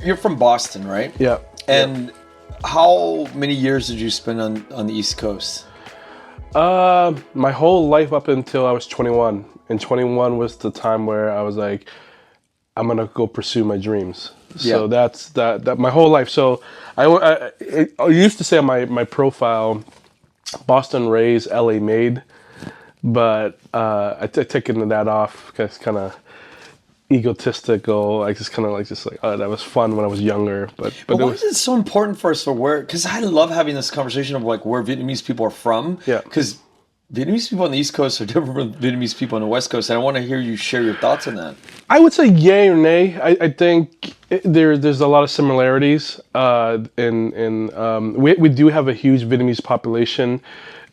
You're from Boston, right? Yeah. And how many years did you spend on the East Coast? My whole life up until I was 21. And 21 was the time where I was like, I'm gonna go pursue my dreams. So Yeah. that's that my whole life. So I used to say on my profile, Boston raised, LA made, but I taken that off because kind of egotistical. I just kind of like, oh, that was fun when I was younger, but But it why was, is it so important for us to where? Because I love having this conversation of like where Vietnamese people are from. Yeah. Because Vietnamese people on the East Coast are different from Vietnamese people on the West Coast, and I want to hear you share your thoughts on that. I would say yay or nay. I think there's a lot of similarities. We do have a huge Vietnamese population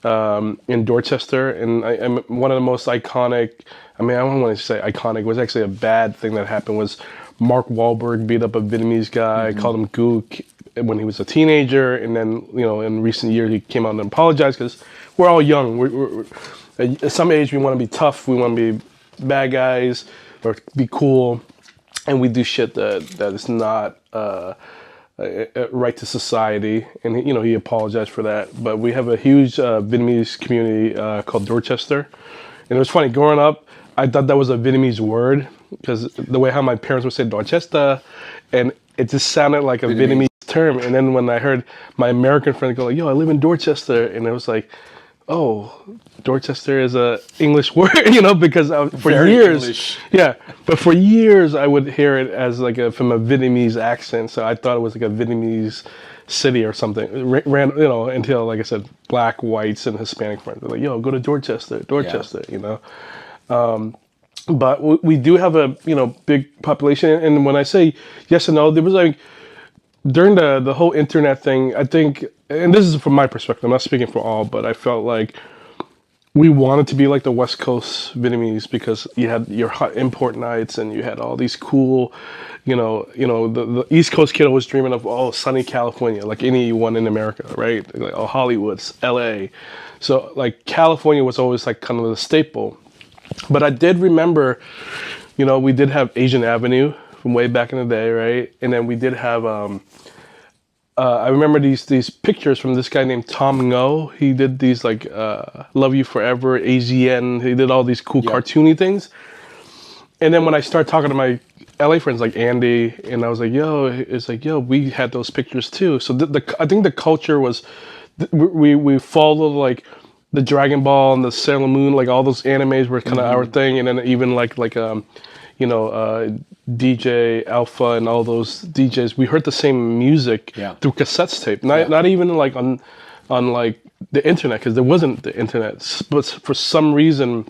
in Dorchester, and I'm one of the most iconic. I mean, I don't want to say iconic. It was actually a bad thing that happened. Was Mark Wahlberg beat up a Vietnamese guy, called him gook when he was a teenager, and then in recent years he came out and apologized because we're all young. We're at some age we want to be tough. We want to be bad guys or be cool, and we do shit that is not right to society. And he apologized for that. But we have a huge Vietnamese community called Dorchester, and it was funny growing up. I thought that was a Vietnamese word because the way how my parents would say Dorchester, and it just sounded like a Vietnamese term. And then when I heard my American friend go like, "Yo, I live in Dorchester," and it was like, oh, Dorchester is a English word, because for Very years, English. yeah, but for years I would hear it as like from a Vietnamese accent, so I thought it was like a Vietnamese city or something. Until like I said, black, whites, and Hispanic friends were like, "Yo, go to Dorchester, But we do have a big population, and when I say yes and no, there was like during the whole internet thing, I think, and this is from my perspective, I'm not speaking for all, but I felt like we wanted to be like the West Coast Vietnamese because you had your hot import nights and you had all these cool, the East Coast kid was dreaming of, sunny California, like anyone in America, right? Like, Hollywood's, LA. So like California was always like kind of the staple. But I did remember, we did have Asian Avenue from way back in the day, right? And then we did have, I remember these pictures from this guy named Tom Ngo. He did these like Love You Forever, AZN. He did all these cool cartoony things. And then when I started talking to my LA friends like Andy, and I was like, yo, we had those pictures too. So I think the culture was, we followed like the Dragon Ball and the Sailor Moon, like all those animes were kind of our thing. And then even DJ Alpha and all those DJs, we heard the same music through cassettes tape. Not even like on like the internet, because there wasn't the internet. But for some reason,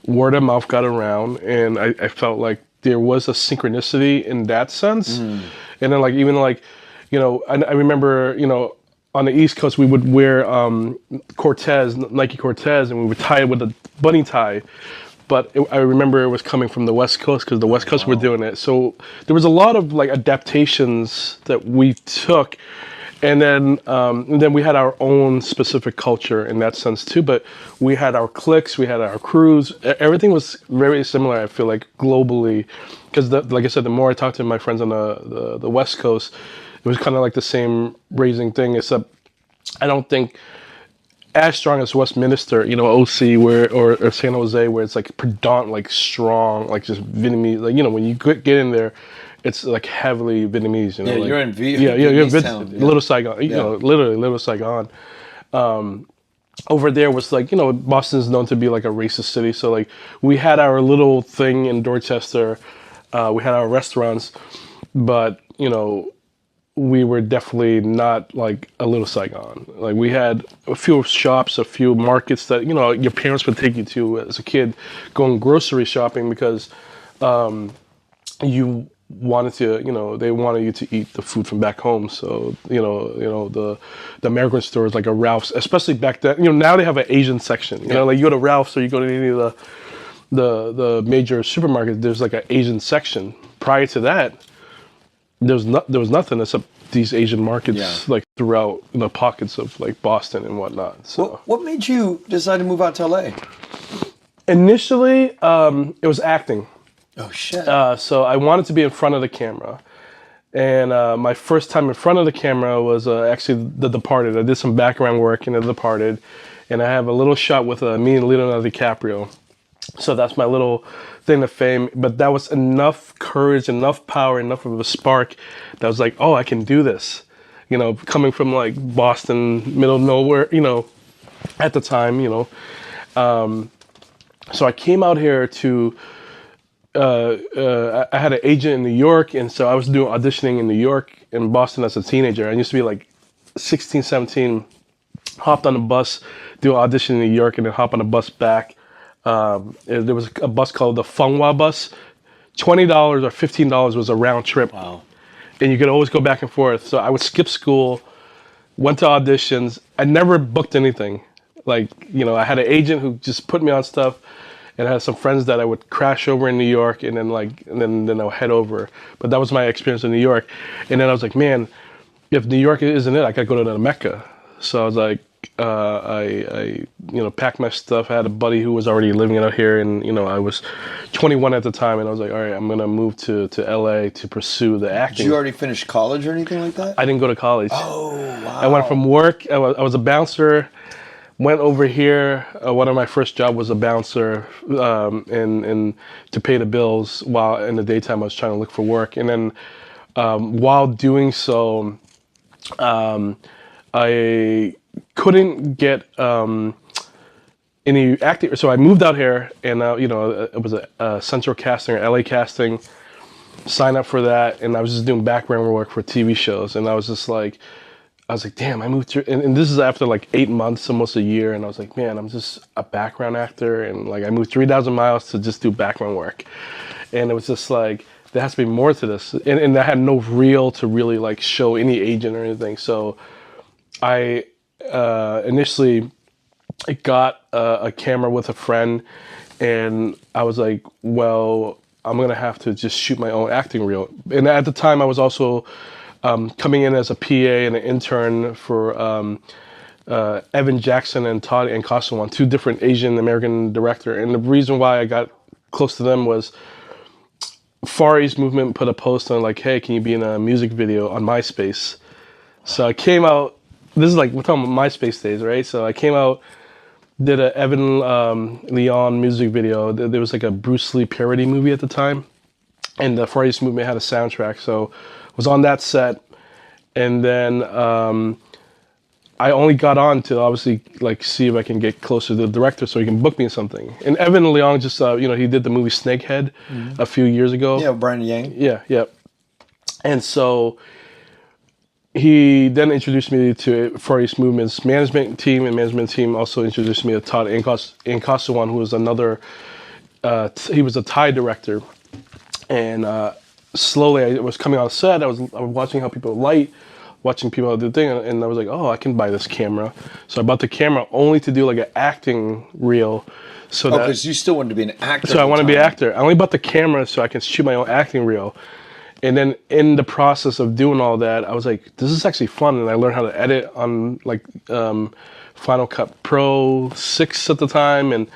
word of mouth got around, and I felt like there was a synchronicity in that sense. And then like even like, I remember, on the East Coast we would wear Nike Cortez, and we would tie it with a bunny tie. But I remember it was coming from the West Coast because the West Coast were doing it. So there was a lot of like adaptations that we took, and then we had our own specific culture in that sense too. But we had our cliques, we had our crews. Everything was very similar. I feel like globally, because like I said, the more I talked to my friends on the West Coast, it was kind of like the same raising thing, except I don't think as strong as Westminster, OC or San Jose, where it's like predominant, like strong, like just Vietnamese. Like when you get in there, it's like heavily Vietnamamese. Yeah, like, you're in you're Vietnamese town. Yeah. Little Saigon. Literally Little Saigon. Over there was like Boston is known to be like a racist city, so like we had our little thing in Dorchester. We had our restaurants, but we were definitely not like a Little Saigon. Like we had a few shops, a few markets that your parents would take you to as a kid, going grocery shopping because you wanted to, they wanted you to eat the food from back home. So the American stores like a Ralph's, especially back then. Now they have an Asian section. Like you go to Ralph's or you go to any of the major supermarkets. There's like an Asian section. Prior to that, there was nothing except these Asian markets like throughout pockets of like Boston and whatnot. So What made you decide to move out to LA? initially, it was acting. Oh shit. So I wanted to be in front of the camera, And my first time in front of the camera was actually The Departed. I did some background work in The Departed, and I have a little shot with me and Leonardo DiCaprio. So that's my little thing to fame. But that was enough courage, enough power, enough of a spark that was like, oh, I can do this. You know, coming from like Boston, middle of nowhere, you know, at the time, you know. So I came out here to, I had an agent in New York, and so I was doing auditioning in New York and Boston as a teenager. I used to be like 16, 17, hopped on a bus, do an audition in New York, and then hop on a bus back. There was a bus called the Funghwa bus. $20 or $15 was a round trip. Wow. And you could always go back and forth. So I would skip school, went to auditions. I never booked anything. Like, you know, I had an agent who just put me on stuff, and I had some friends that I would crash over in New York, and then I would head over. But that was my experience in New York. And then I was like, man, if New York isn't it, I gotta go to the Mecca. So I was like, I packed my stuff. I had a buddy who was already living out here, and you know, I was 21 at the time, and I was like, all right, I'm gonna move to LA to pursue the acting. Did you already finish college or anything like that? I didn't go to college. Oh, wow. I went from work. I was a bouncer. Went over here. One of my first job was a bouncer, and to pay the bills while in the daytime I was trying to look for work. And then while doing so, I couldn't get any acting. So I moved out here, and it was a Central Casting or LA Casting. Signed up for that, and I was just doing background work for TV shows. And I was like, damn, I moved to, and this is after like 8 months, almost a year. And I was like, man, I'm just a background actor. And like, I moved 3,000 miles to just do background work. And it was just like, there has to be more to this. And I had no reel to really like show any agent or anything. So I initially got a camera with a friend, and I was like, well, I'm going to have to just shoot my own acting reel. And at the time I was also coming in as a PA and an intern for Evan Jackson and Todd Nkossawan, two different Asian American director. And the reason why I got close to them was Far East Movement put a post on like, hey, can you be in a music video on MySpace? So I came out, this is like, we're talking about MySpace days, right? So I came out, did a Evan Leon music video. There was like a Bruce Lee parody movie at the time, and the Far East Movement had a soundtrack. So was on that set, and then I only got on to obviously like see if I can get closer to the director so he can book me in something. And Evan Leong just he did the movie Snakehead a few years ago. Yeah, Brian Yang. Yeah. And so he then introduced me to Far East Movement's management team also introduced me to Todd Nkossawan, who was another, he was a Thai director. And slowly I was coming on set, I was watching how people light, watching people do the thing, and I was like, oh, I can buy this camera. So I bought the camera only to do like an acting reel. So because you still wanted to be an actor. So I want to be an actor. I only bought the camera so I can shoot my own acting reel. And then in the process of doing all that, I was like, this is actually fun. And I learned how to edit on like Final Cut Pro 6 at the time. And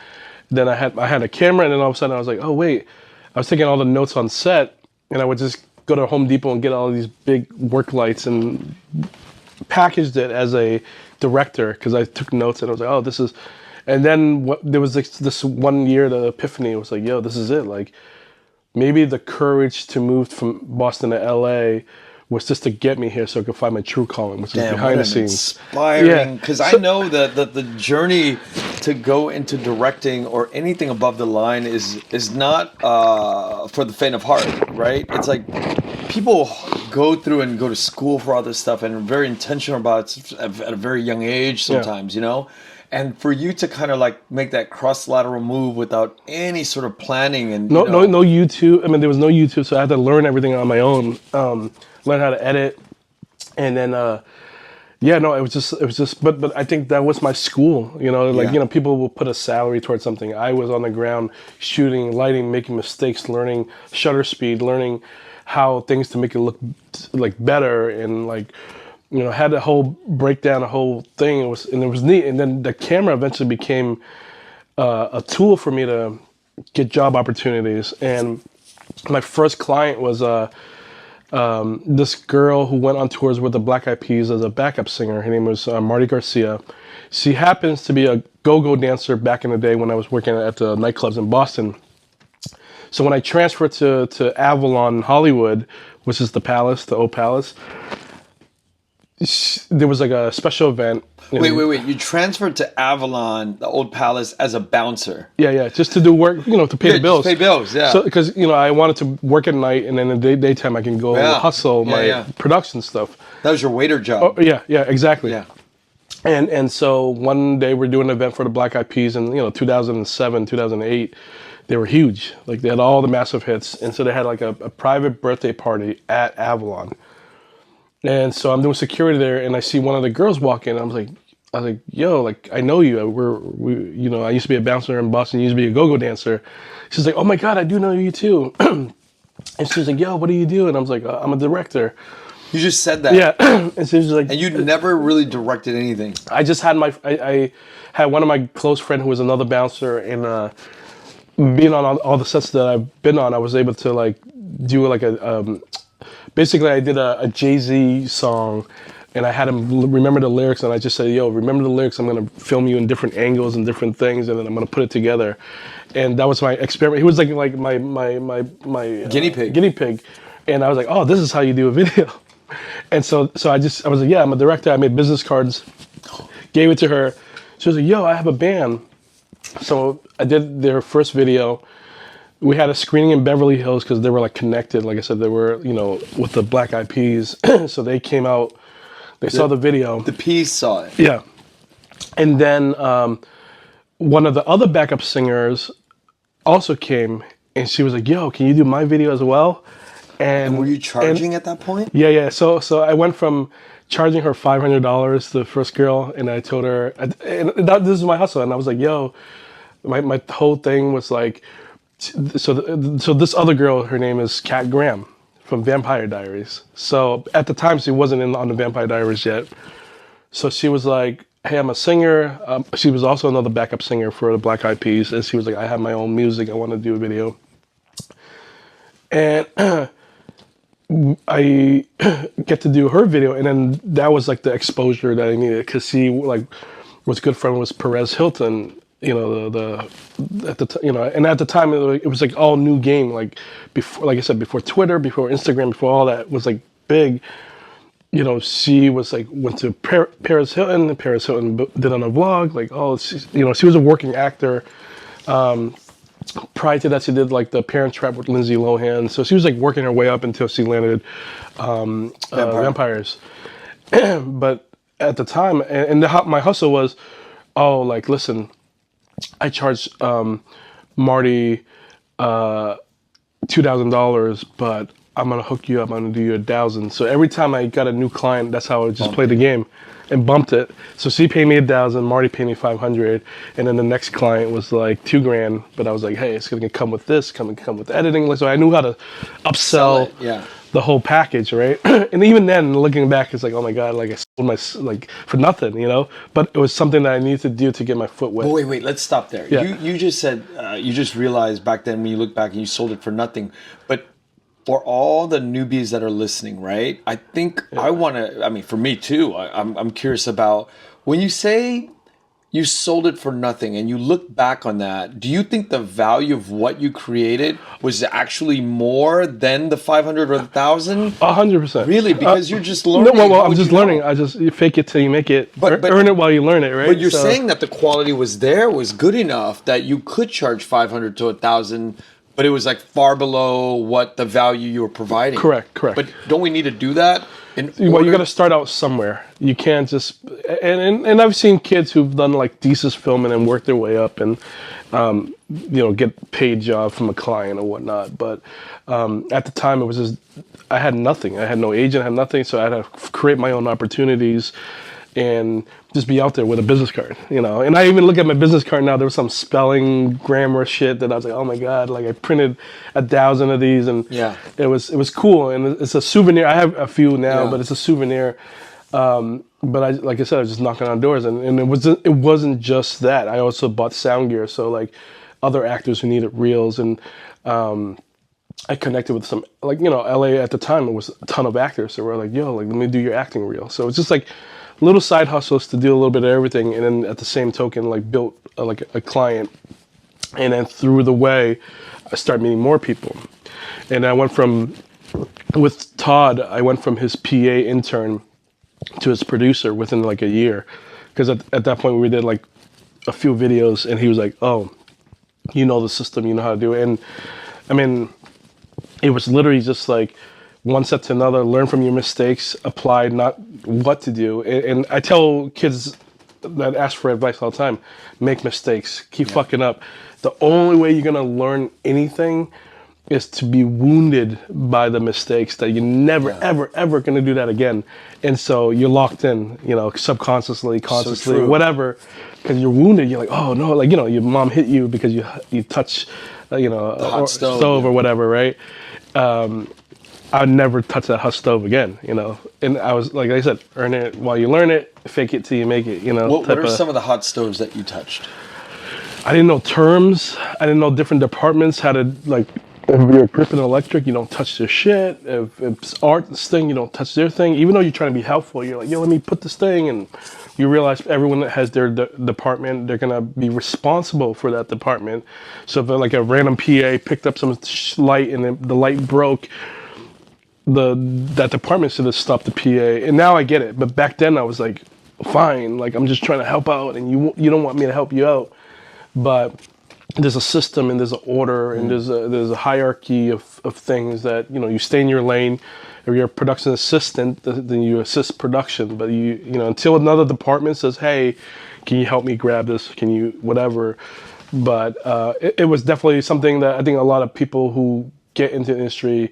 then I had a camera, and then all of a sudden I was like, oh wait, I was taking all the notes on set, and I would just go to Home Depot and get all these big work lights and packaged it as a director because I took notes, and I was like, oh, this is, and then there was this 1 year, the epiphany was like, yo, this is it. Like, maybe the courage to move from Boston to LA was just to get me here so I could find my true calling, which is behind the scenes. Inspiring, because I know that the journey to go into directing or anything above the line is not for the faint of heart, right? It's like people go through and go to school for all this stuff and are very intentional about it at a very young age sometimes, you know? And for you to kind of like make that cross-lateral move without any sort of planning and no YouTube. I mean, there was no YouTube, so I had to learn everything on my own. Learn how to edit, and then it was just. But I think that was my school. People will put a salary towards something. I was on the ground shooting, lighting, making mistakes, learning shutter speed, learning how things to make it look like better, and like. Had a whole breakdown, a whole thing. It was neat. And then the camera eventually became a tool for me to get job opportunities. And my first client was this girl who went on tours with the Black Eyed Peas as a backup singer. Her name was Marty Garcia. She happens to be a go-go dancer back in the day when I was working at the nightclubs in Boston. So when I transferred to Avalon Hollywood, which is the Palace, the old Palace, there was like a special event. Wait. You transferred to Avalon, the old Palace, as a bouncer. Yeah. Just to do work, to pay the bills. Just pay bills, yeah. So, because, I wanted to work at night, and then in the daytime I can go hustle my production stuff. That was your waiter job. Oh, yeah, exactly. Yeah. And so one day we're doing an event for the Black Eyed Peas in 2007, 2008. They were huge. Like, they had all the massive hits. And so they had like a private birthday party at Avalon. And so I'm doing security there, and I see one of the girls walk in. I was like, yo, like, I know you. I used to be a bouncer in Boston. You used to be a go-go dancer. She's like, oh my God, I do know you too. And she was like, yo, what do you do? And I was like, I'm a director. You just said that. Yeah. And she was like, and you never really directed anything. I just had I had one of my close friends who was another bouncer, and being on all the sets that I've been on, I was able to like do like basically I did a Jay-Z song, and I had him remember the lyrics, and I just said, yo, remember the lyrics, I'm going to film you in different angles and different things, and then I'm going to put it together. And that was my experiment. He was like my guinea pig. Guinea pig. And I was like, oh, this is how you do a video. And so I was like, yeah, I'm a director. I made business cards, gave it to her. She was like, yo, I have a band. So I did their first video. We had a screening in Beverly Hills because they were like connected. Like I said, they were, with the Black Eyed Peas. So they came out, they saw the video. The Peas saw it. Yeah. And then one of the other backup singers also came, and she was like, yo, can you do my video as well? And were you charging at that point? Yeah. So I went from charging her $500, the first girl, and I told her, this is my hustle. And I was like, yo, my whole thing was like, so this other girl, her name is Kat Graham from Vampire Diaries. So at the time, she wasn't on the Vampire Diaries yet. So she was like, hey, I'm a singer. She was also another backup singer for the Black Eyed Peas. And she was like, I have my own music. I want to do a video. And I get to do her video, and then that was like the exposure that I needed, because she like was good friend with Perez Hilton, and at the time it was like all new game, like before, like I said, before Twitter, before Instagram, before all that was like big. She was like went to Paris Hilton. And Paris Hilton did on a vlog like, oh, she was a working actor. Prior to that, she did like the Parent Trap with Lindsay Lohan. So she was like working her way up until she landed Vampires. But at the time, and my hustle was, oh, like, listen, I charged Marty $2,000, but I'm gonna hook you up. I'm gonna do you $1,000. So every time I got a new client, that's how I would just play the game and bumped it. So she paid me $1,000, Marty paid me $500, and then the next client was like $2,000. But I was like, hey, it's gonna come with this, come with editing. So I knew how to upsell the whole package, right? And even then, looking back, it's like, oh my God, like I sold my for nothing, But it was something that I needed to do to get my foot wet. Oh, wait, let's stop there. Yeah. You just said you just realized back then when you look back and you sold it for nothing, but for all the newbies that are listening, right? I think I want to. I mean, for me too. I'm curious about when you say you sold it for nothing and you look back on that. Do you think the value of what you created was actually more than the 500 or the 1,000? 100%. Really? Because you're just learning. No, well, I'm just learning. You fake it till you make it. But earn it while you learn it, right? But you're saying that the quality was good enough that you could charge 500 to 1,000. But it was like far below what the value you were providing. Correct. But don't we need to do that? Well, you got to start out somewhere. You can't just and I've seen kids who've done like thesis filming and worked their way up and get paid job from a client or whatnot. But at the time, it was just I had nothing. I had no agent. I had nothing. So I had to create my own opportunities and just be out there with a business card, And I even look at my business card now. There was some spelling, grammar shit that I was like, oh my God! Like I printed 1,000 of these, and it was cool. And it's a souvenir. I have a few now, but it's a souvenir. But like I said, I was just knocking on doors, and it wasn't just that. I also bought sound gear, so like other actors who needed reels and I connected with some, like, you know, LA at the time, it was a ton of actors. So we're like, yo, like, let me do your acting reel. So it's just like little side hustles to do a little bit of everything. And then at the same token, like, built like a client. And then through the way, I started meeting more people. And I went from, with Todd, I went from his PA intern to his producer within like a year. Because at that point we did like a few videos and he was like, oh, you know the system, you know how to do it. And I mean, it was literally just like one step to another, learn from your mistakes, apply not what to do. And I tell kids that ask for advice all the time, make mistakes, keep fucking up. The only way you're gonna learn anything is to be wounded by the mistakes that you're never, ever, ever gonna do that again. And so you're locked in, you know, subconsciously, consciously, whatever, because you're wounded. You're like, oh no, like, you know, your mom hit you because you touch, you know, a hot stove or whatever, right? I'd never touch that hot stove again, you know. And I was, like I said, earn it while you learn it, fake it till you make it, you know. What are some of the hot stoves that you touched? I didn't know terms. I didn't know different departments, how to, like, if you're gripping electric, you don't touch their shit. If it's art, this thing, you don't touch their thing. Even though you're trying to be helpful, you're like, yo, let me put this thing. And you realize everyone that has their department, they're going to be responsible for that department. So if like a random PA picked up some light and the light broke, that department should have stopped the PA. And now I get it. But back then I was like, fine, like I'm just trying to help out and you don't want me to help you out. But there's a system and there's an order and there's a hierarchy of things that, you know, you stay in your lane. If you're a production assistant, then you assist production. But you know, until another department says, hey, can you help me grab this? Can you, whatever. But it was definitely something that I think a lot of people who get into the industry,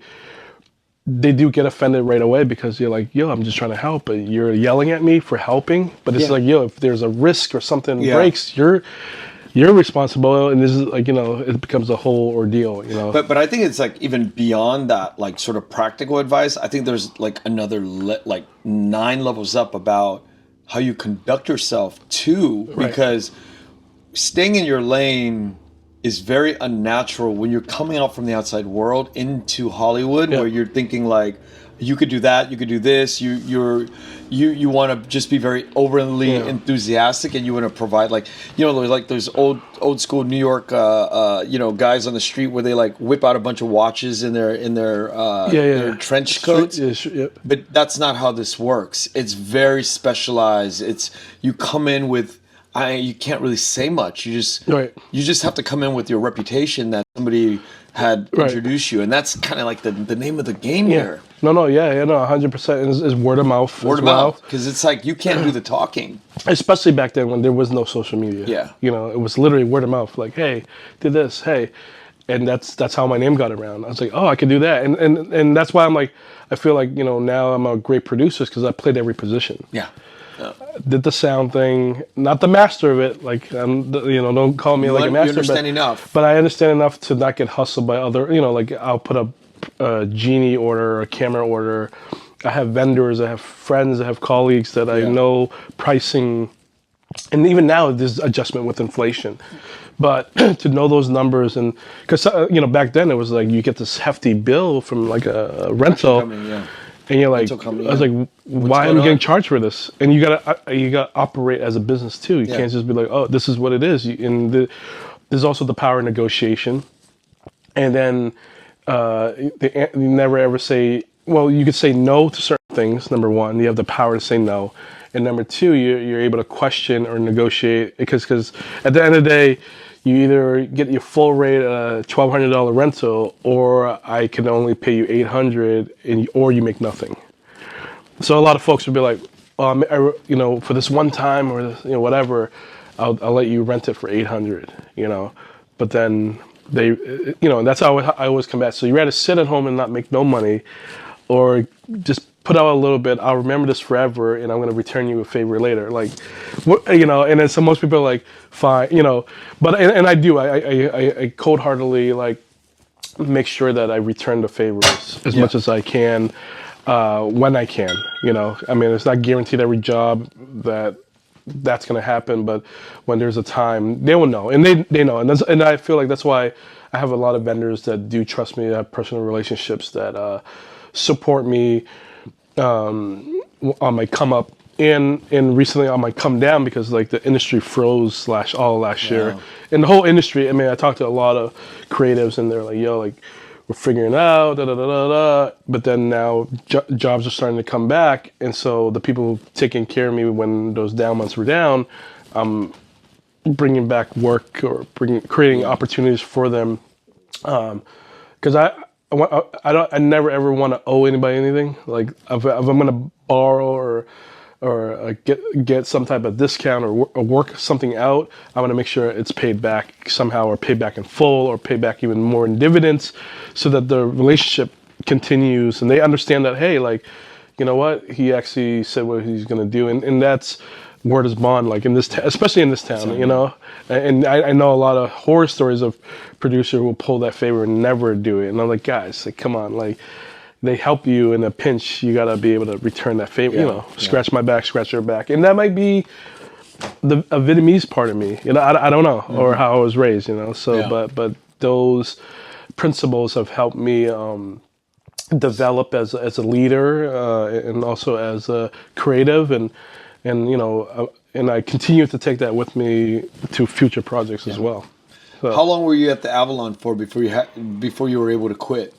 they do get offended right away because you're like, yo, I'm just trying to help, but you're yelling at me for helping. But it's like, yo, if there's a risk or something breaks, you're responsible, and this is like, you know, it becomes a whole ordeal, you know. But I think it's like even beyond that, like sort of practical advice. I think there's like another like 9 levels up about how you conduct yourself too, because staying in your lane is very unnatural when you're coming out from the outside world into Hollywood, where you're thinking like, you could do that, you could do this. You want to just be very overly enthusiastic, and you want to provide, like, you know, there's like those old school New York you know, guys on the street where they like whip out a bunch of watches in their trench coats. But that's not how this works. It's very specialized. It's, you come in with, you can't really say much. You just have to come in with your reputation that somebody had introduced you, and that's kind of like the name of the game here. No, 100% is word of mouth. Word of mouth, because it's like you can't do the talking. Especially back then when there was no social media. Yeah, you know, it was literally word of mouth. Like, hey, did this, hey, and that's how my name got around. I was like, oh, I can do that, and that's why I'm like, I feel like, you know, now I'm a great producer because I played every position. Yeah. Did the sound thing, not the master of it. Like, you know, don't call me like a master. You understand enough. But I understand enough to not get hustled by other, you know, like I'll put a genie order, a camera order. I have vendors, I have friends, I have colleagues that I know pricing. And even now there's adjustment with inflation. But to know those numbers, and because, you know, back then it was like you get this hefty bill from like a rental. And you're like, I was like, why am I getting charged for this? And you gotta operate as a business too. You can't just be like, oh, this is what it is. There's also the power of negotiation. And then you never ever say, well, you could say no to certain things. Number one, you have the power to say no. And number two, you're able to question or negotiate, because at the end of the day, you either get your full rate at a $1,200 rental, or I can only pay you $800, or you make nothing. So a lot of folks would be like, you know, for this one time, or this, you know, whatever, I'll let you rent it for $800, you know. But then they, you know, and that's how I always come back. So you rather sit at home and not make no money, or just put out a little bit. I'll remember this forever, and I'm going to return you a favor later. Like, you know, and then so most people are like, fine, you know, but, and I do, I cold-heartedly, like, make sure that I return the favors as much as I can, when I can, you know. I mean, it's not guaranteed every job that's going to happen, but when there's a time, they will know, and they know. And I feel like that's why I have a lot of vendors that do trust me, that have personal relationships that support me on my come up and recently on my come down, because like the industry froze all last year. And the whole industry, I mean, I talked to a lot of creatives and they're like, yo, like we're figuring it out, da da da da da. But then now jobs are starting to come back, and so the people taking care of me when those down months were down, bringing back work or creating opportunities for them, because I never ever want to owe anybody anything. Like if I'm gonna borrow or get some type of discount or work something out, I want to make sure it's paid back somehow, or paid back in full, or paid back even more in dividends, so that the relationship continues and they understand that, hey, like, you know what, he actually said what he's gonna do, and that's word is bond, like in this, especially in this town, you know. And I know a lot of horror stories of producer who will pull that favor and never do it, and I'm like, guys, like, come on, like, they help you in a pinch, you gotta be able to return that favor, you know, scratch my back, scratch your back. And that might be a Vietnamese part of me, you know, I don't know, or how I was raised, you know, so, but those principles have helped me develop as a leader, and also as a creative, and you know, and I continue to take that with me to future projects as well. So, how long were you at the Avalon for before you were able to quit?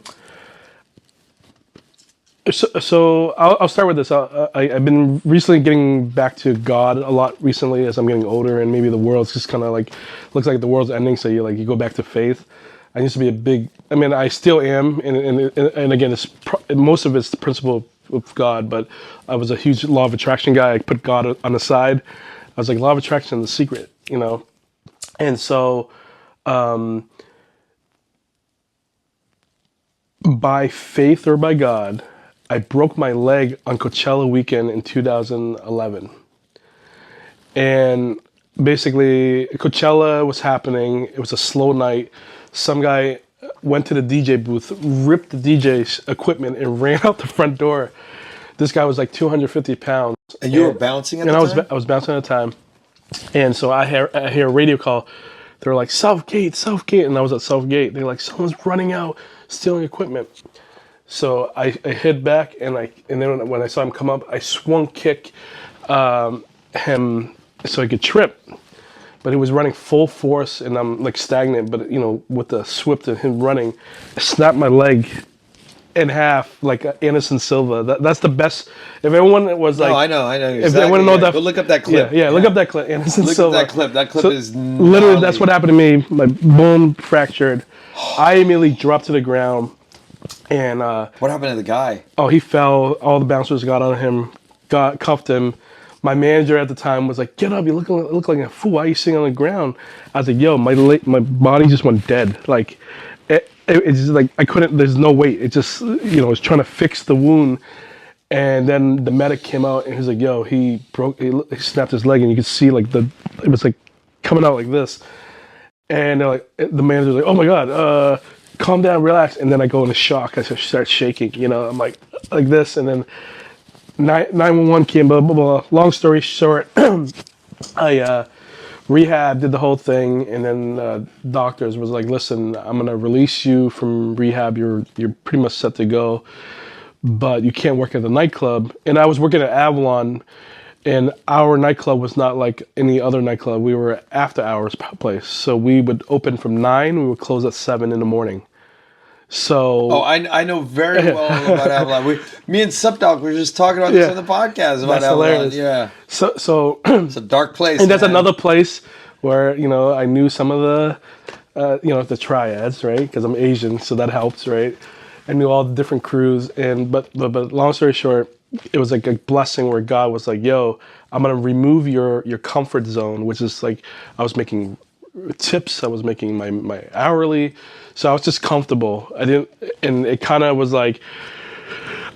So I'll start with this. I've been recently getting back to God a lot recently as I'm getting older, and maybe the world's just kind of like, looks like the world's ending, so you go back to faith. I used to be a big, I mean, I still am, and again, most of it's the principle of God, but I was a huge law of attraction guy. I put God on the side. I was like, law of attraction, the secret, you know? And so, by faith or by God, I broke my leg on Coachella weekend in 2011. And basically, Coachella was happening. It was a slow night. Some guy went to the DJ booth, ripped the DJ's equipment, and ran out the front door. This guy was like 250 pounds. And you were bouncing at the time? I was bouncing at the time. And so I hear a radio call. They're like, Southgate. And I was at Southgate. They're like, someone's running out, stealing equipment. So I hid back, and then when I saw him come up, I swung kick him so he could trip. But he was running full force, and I'm like stagnant. But you know, with the swift of him running, I snapped my leg in half like Anderson Silva. That's the best. If everyone was like, I know exactly. If they want to know that, go look up that clip. Yeah, look up that clip. Anderson Silva. Look up that clip. That clip so is literally that's what happened to me. My bone fractured. I immediately dropped to the ground, and what happened to the guy? Oh, he fell. All the bouncers got on him, cuffed him. My manager at the time was like, "Get up! You look like a fool. Why are you sitting on the ground?" I was like, "Yo, my body just went dead. Like, it's just like I couldn't. There's no weight. It just, you know, I was trying to fix the wound." And then the medic came out and he was like, "Yo, he snapped his leg, and you could see like it was like coming out like this." And they're like, the manager's like, "Oh my God, calm down, relax." And then I go into shock. I start shaking. You know, I'm like this, and then 911 came, blah, blah, blah. Long story short, I rehab, did the whole thing, and then doctors was like, "Listen, I'm gonna release you from rehab. You're pretty much set to go, but you can't work at the nightclub." And I was working at Avalon, and our nightclub was not like any other nightclub. We were after hours place, so we would open from 9. We would close at 7 in the morning. So I know very well about Avalon. Me and Supdog were just talking about this on the podcast about Avalon. Hilarious. Yeah. So it's a dark place. And that's another place where, you know, I knew some of the you know, the triads, right? Because I'm Asian, so that helps, right? I knew all the different crews, but long story short, it was like a blessing where God was like, "Yo, I'm gonna remove your comfort zone," which is like I was making tips, I was making my hourly. So I was just comfortable. And it kind of was like,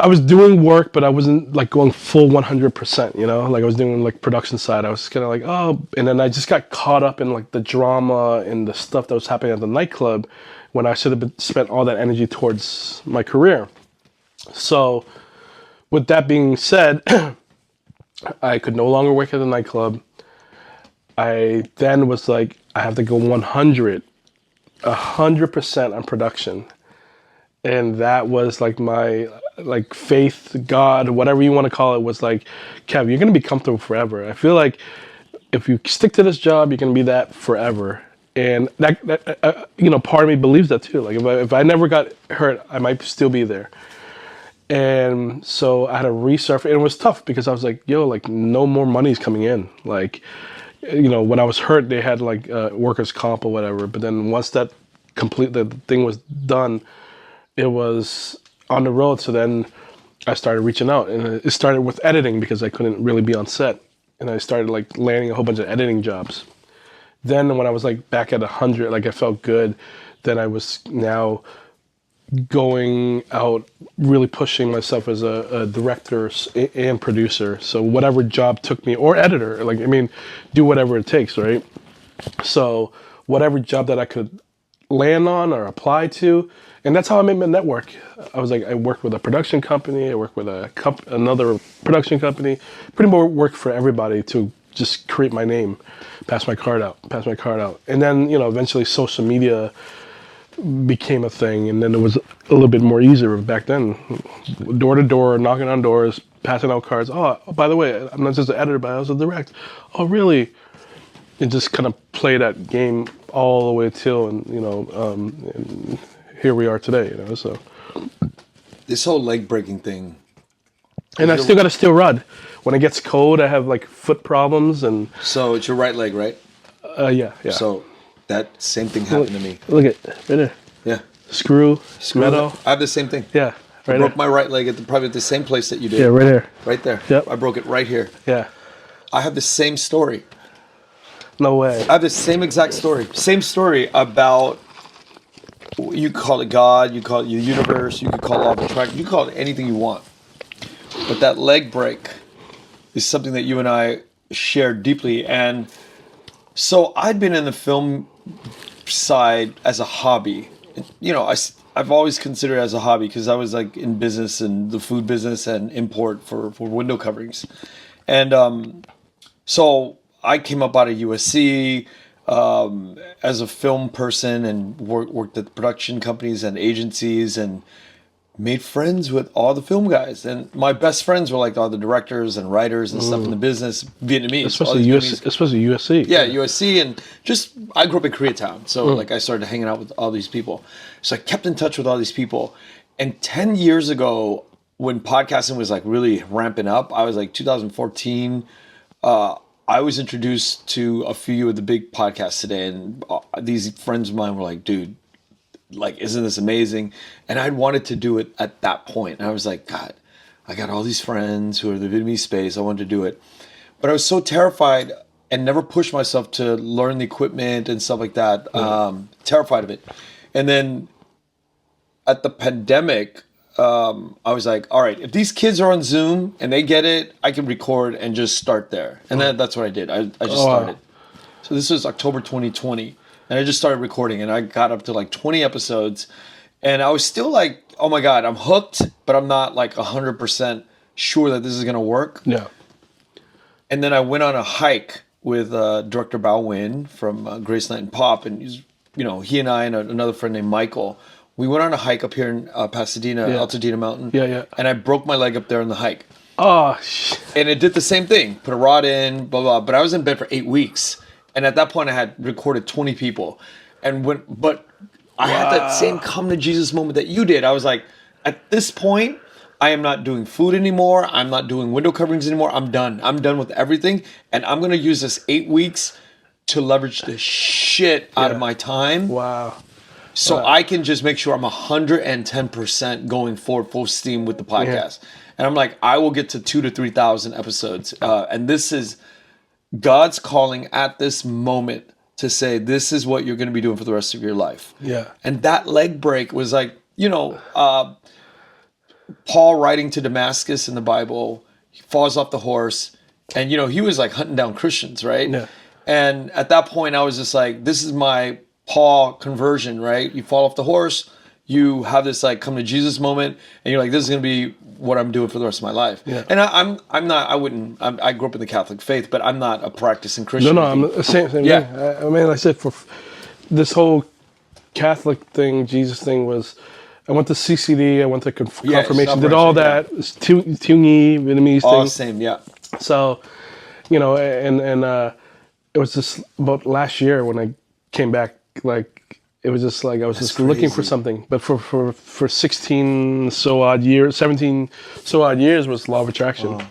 I was doing work, but I wasn't like going full 100%, you know? Like I was doing like production side. I was kind of like, oh, and then I just got caught up in like the drama and the stuff that was happening at the nightclub when I should have spent all that energy towards my career. So with that being said, I could no longer work at the nightclub. I then was like, I have to go 100 100% on production. And that was like my like faith, God, whatever you want to call it, was like, Kev, you're gonna be comfortable forever. I feel like if you stick to this job, you're gonna be that forever. And that part of me believes that too. Like if I never got hurt, I might still be there. And so I had to resurface, and it was tough because I was like, yo, like no more money's coming in. Like, when I was hurt, they had like workers' comp or whatever. But then once the thing was done, it was on the road. So then I started reaching out, and it started with editing because I couldn't really be on set. And I started like landing a whole bunch of editing jobs. Then when I was like back at 100, like I felt good. Then I was now going out, really pushing myself as a director and producer. So whatever job took me, or editor, do whatever it takes, right? So whatever job that I could land on or apply to, and that's how I made my network. I was like, I worked with a production company, I worked with another production company, pretty much worked for everybody to just create my name, pass my card out. And then, eventually social media became a thing, and then it was a little bit more easier back then. Door to door, knocking on doors, passing out cards. Oh, by the way, I'm not just an editor, but I also direct. Oh, really? And just kind of play that game all the way till, and here we are today. So this whole leg breaking thing. And I still got a steel rod. When it gets cold, I have like foot problems, and so it's your right leg, right? Yeah. So that same thing happened to me. Look at right there. Yeah. Screw metal. I have the same thing. Yeah. I broke my right leg probably at the same place that you did. Yeah, right there. Right there. Yep. I broke it right here. Yeah. I have the same story. No way. I have the same exact story. Same story about, you call it God, you call it your universe, you could call it law of attraction, you call it anything you want. But that leg break is something that you and I share deeply. And so I'd been in the film side as a hobby. I've always considered it as a hobby because I was like in business and the food business and import for window coverings. And so I came up out of USC as a film person and worked at production companies and agencies and made friends with all the film guys. And my best friends were like all the directors and writers and stuff in the business, Vietnamese. Especially USC. Yeah, USC. And just, I grew up in Koreatown. So like I started hanging out with all these people. So I kept in touch with all these people. And 10 years ago, when podcasting was like really ramping up, I was like 2014, I was introduced to a few of the big podcasts today. And these friends of mine were like, dude, like, isn't this amazing? And I'd wanted to do it at that point. And I was like, God, I got all these friends who are in the Vietnamese space. I wanted to do it. But I was so terrified and never pushed myself to learn the equipment and stuff like that. Terrified of it. And then at the pandemic, I was like, all right, if these kids are on Zoom and they get it, I can record and just start there. And that's what I did. I just started. Wow. So this was October 2020. And I just started recording, and I got up to like 20 episodes. And I was still like, oh my God, I'm hooked, but I'm not like 100% sure that this is going to work. Yeah. And then I went on a hike with director Bao Nguyen from Grace Night and Pop. And he and I and another friend named Michael, we went on a hike up here in Pasadena, Altadena Mountain. Yeah. And I broke my leg up there on the hike. Oh, shit. And it did the same thing. Put a rod in, blah, blah. But I was in bed for 8 weeks. And at that point, I had recorded 20 people. But I had that same come to Jesus moment that you did. I was like, at this point, I am not doing food anymore. I'm not doing window coverings anymore. I'm done. I'm done with everything. And I'm going to use this 8 weeks to leverage the shit out of my time. Wow. So I can just make sure I'm 110% going forward full steam with the podcast. Yeah. And I'm like, I will get to 2,000 to 3,000 episodes. And this is God's calling at this moment to say, this is what you're going to be doing for the rest of your life. Yeah. And that leg break was like, Paul writing to Damascus in the Bible, he falls off the horse and, he was like hunting down Christians, right? Yeah. And at that point I was just like, this is my Paul conversion, right? You fall off the horse, you have this like come to Jesus moment, and you're like, this is going to be what I'm doing for the rest of my life. Yeah. And I grew up in the Catholic faith, but I'm not a practicing Christian. No, I'm the same yeah. thing. I mean, like I said, for this whole Catholic thing, Jesus thing was, I went to CCD, I went to confirmation, did celebration, all that. It's Tungi, Vietnamese all thing. same, yeah. So, you know, and it was just about last year when I came back, like, it was just like I was just looking for crazy. something. But for 16 so odd years, 17 so odd years was Law of Attraction. Wow.